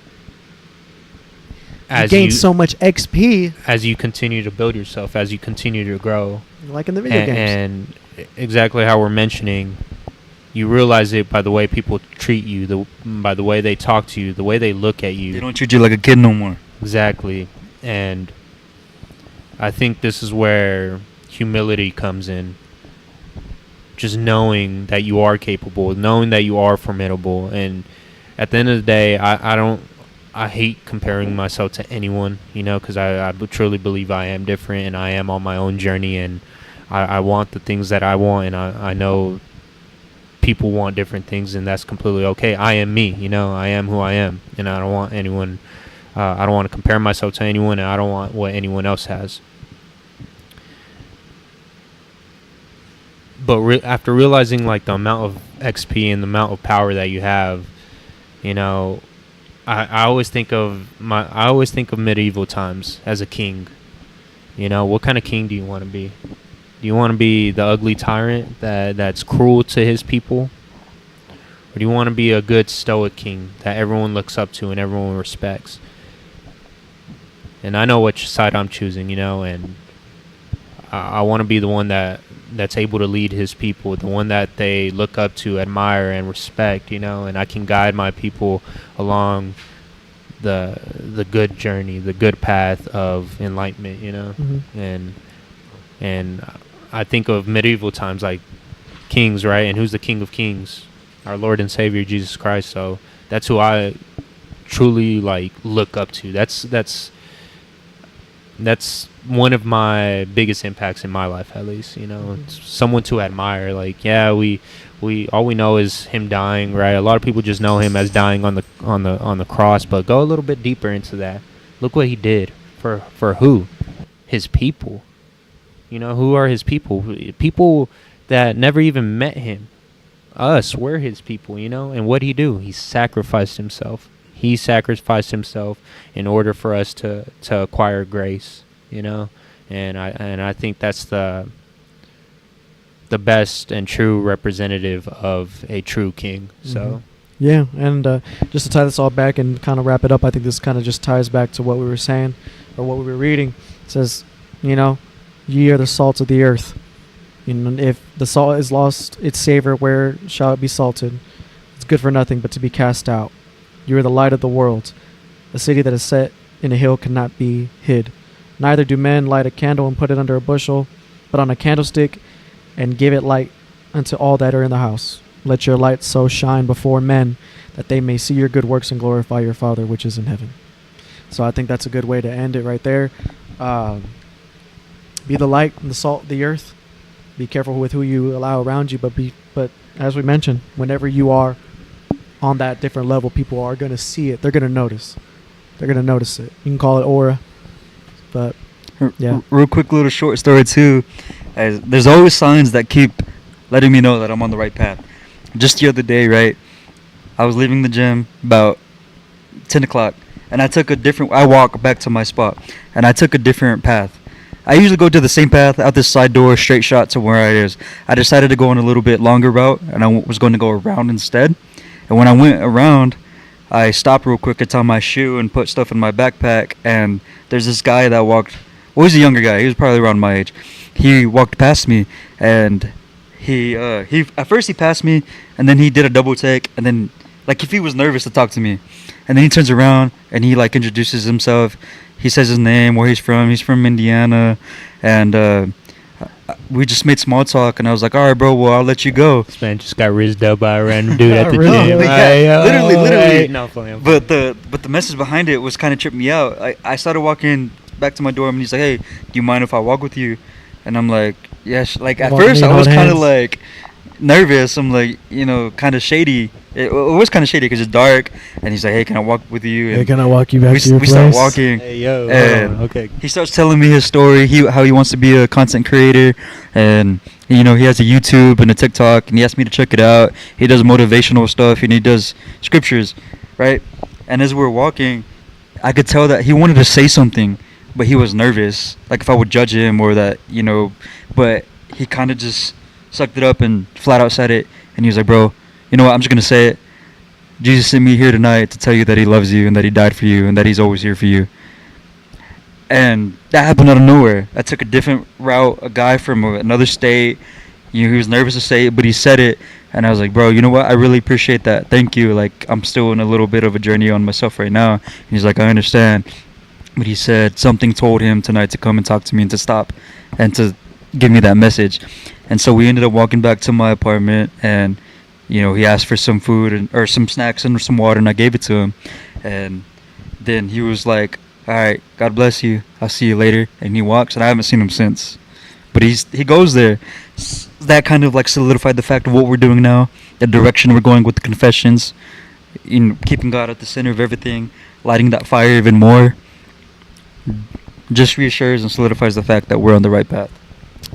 You gain so much XP as you continue to build yourself, as you continue to grow. Like in the video games. And exactly how we're mentioning, you realize it by the way people treat you, by the way they talk to you, the way they look at you. They don't treat you like a kid no more. Exactly. And I think this is where humility comes in. Just knowing that you are capable, knowing that you are formidable. And at the end of the day, I hate comparing myself to anyone, you know, because I truly believe I am different, and I am on my own journey, and I want the things that I want, and I know people want different things, and that's completely okay. I am me, you know, I am who I am, and I don't want anyone, I don't want to compare myself to anyone, and I don't want what anyone else has. But after realizing, like, the amount of XP and the amount of power that you have, you know, I always think of medieval times as a king. You know, what kind of king do you want to be? Do you want to be the ugly tyrant that's cruel to his people? Or do you want to be a good stoic king that everyone looks up to and everyone respects? And I know which side I'm choosing, you know, and I want to be the one that's able to lead his people, the one that they look up to, admire, and respect, you know, and I can guide my people along the good journey, the good path of enlightenment, you know. Mm-hmm. And I think of medieval times like kings, right? And who's the King of Kings? Our Lord and Savior Jesus Christ. So that's who I truly like look up to. That's that's one of my biggest impacts in my life, at least. It's someone to admire. Like, yeah, we all we know is him dying, right? A lot of people just know him as dying on the cross, but go a little bit deeper into that. Look what he did for who? His people. Who are his people? People that never even met him. Us, we're his people, And what did he do? He sacrificed himself. He sacrificed himself in order for us to acquire grace, And I think that's the best and true representative of a true king. So yeah, and just to tie this all back and kind of wrap it up, I think this kind of just ties back to what we were saying or what we were reading. It says, ye are the salt of the earth. If the salt is lost its savor, where shall it be salted? It's good for nothing but to be cast out. You are the light of the world. A city that is set in a hill cannot be hid. Neither do men light a candle and put it under a bushel, but on a candlestick, and give it light unto all that are in the house. Let your light so shine before men that they may see your good works and glorify your Father which is in heaven. So I think that's a good way to end it right there. Be the light and the salt of the earth. Be careful with who you allow around you, but as we mentioned, whenever you are on that different level, people are going to see it. They're going to notice. They're going to notice it. You can call it aura, but yeah. Real quick little short story too. There's always signs that keep letting me know that I'm on the right path. Just the other day, right, I was leaving the gym about 10 o'clock, and I walk back to my spot, and I took a different path. I usually go to the same path out this side door, straight shot to where it is. I decided to go on a little bit longer route, and I was going to go around instead. And when I went around, I stopped real quick to tie my shoe and put stuff in my backpack, and there's this guy that walked. Well, he's a younger guy. He was probably around my age. He walked past me, and he at first he passed me, and then he did a double take, and then like if he was nervous to talk to me, and then he turns around and he like introduces himself. He says his name, where he's from. He's from Indiana, and we just made small talk, and I was like, all right, bro, well, I'll let you go. This man just got rizzed up by a random dude at the Really? gym. Yeah, literally. No, funny. But the message behind it was kind of tripping me out. I started walking back to my dorm, and he's like, hey, do you mind if I walk with you? And I'm like, yeah. Like at first, I was kind of like nervous. I'm like, kind of shady. It was kind of shady because it's dark, and he's like, hey, can I walk with you? And hey, can I walk you back to your place? We start walking. Hey, yo. And okay. he starts telling me his story, how he wants to be a content creator, and he has a YouTube and a TikTok, and he asked me to check it out. He does motivational stuff, and he does scriptures, right? And as we're walking, I could tell that he wanted to say something, but he was nervous, like if I would judge him or that, but he kind of just sucked it up and flat out said it, and he was like, bro, you know what, I'm just going to say it. Jesus sent me here tonight to tell you that he loves you and that he died for you and that he's always here for you. And that happened out of nowhere. I took a different route, a guy from another state, he was nervous to say it, but he said it, and I was like, bro, you know what, I really appreciate that. Thank you. Like, I'm still in a little bit of a journey on myself right now. And he's like, I understand. But he said something told him tonight to come and talk to me and to stop and to give me that message. And so we ended up walking back to my apartment, and he asked for some food or some snacks and some water, and I gave it to him. And then he was like, all right, God bless you. I'll see you later. And he walks, and I haven't seen him since. But he goes there. That kind of like solidified the fact of what we're doing now, the direction we're going with the confessions, keeping God at the center of everything, lighting that fire even more. Just reassures and solidifies the fact that we're on the right path.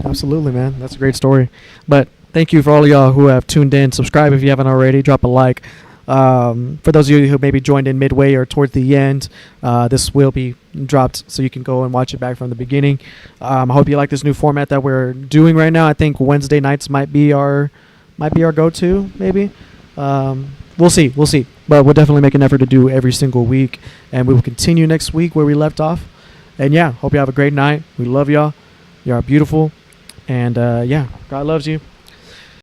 Absolutely, man. That's a great story. But thank you for all of y'all who have tuned in. Subscribe if you haven't already. Drop a like. For those of you who maybe joined in midway or towards the end, this will be dropped so you can go and watch it back from the beginning. I hope you like this new format that we're doing right now. I think Wednesday nights might be our go-to, maybe. We'll see. But we'll definitely make an effort to do every single week, and we will continue next week where we left off. And yeah, hope you have a great night. We love y'all. You are beautiful. And yeah, God loves you.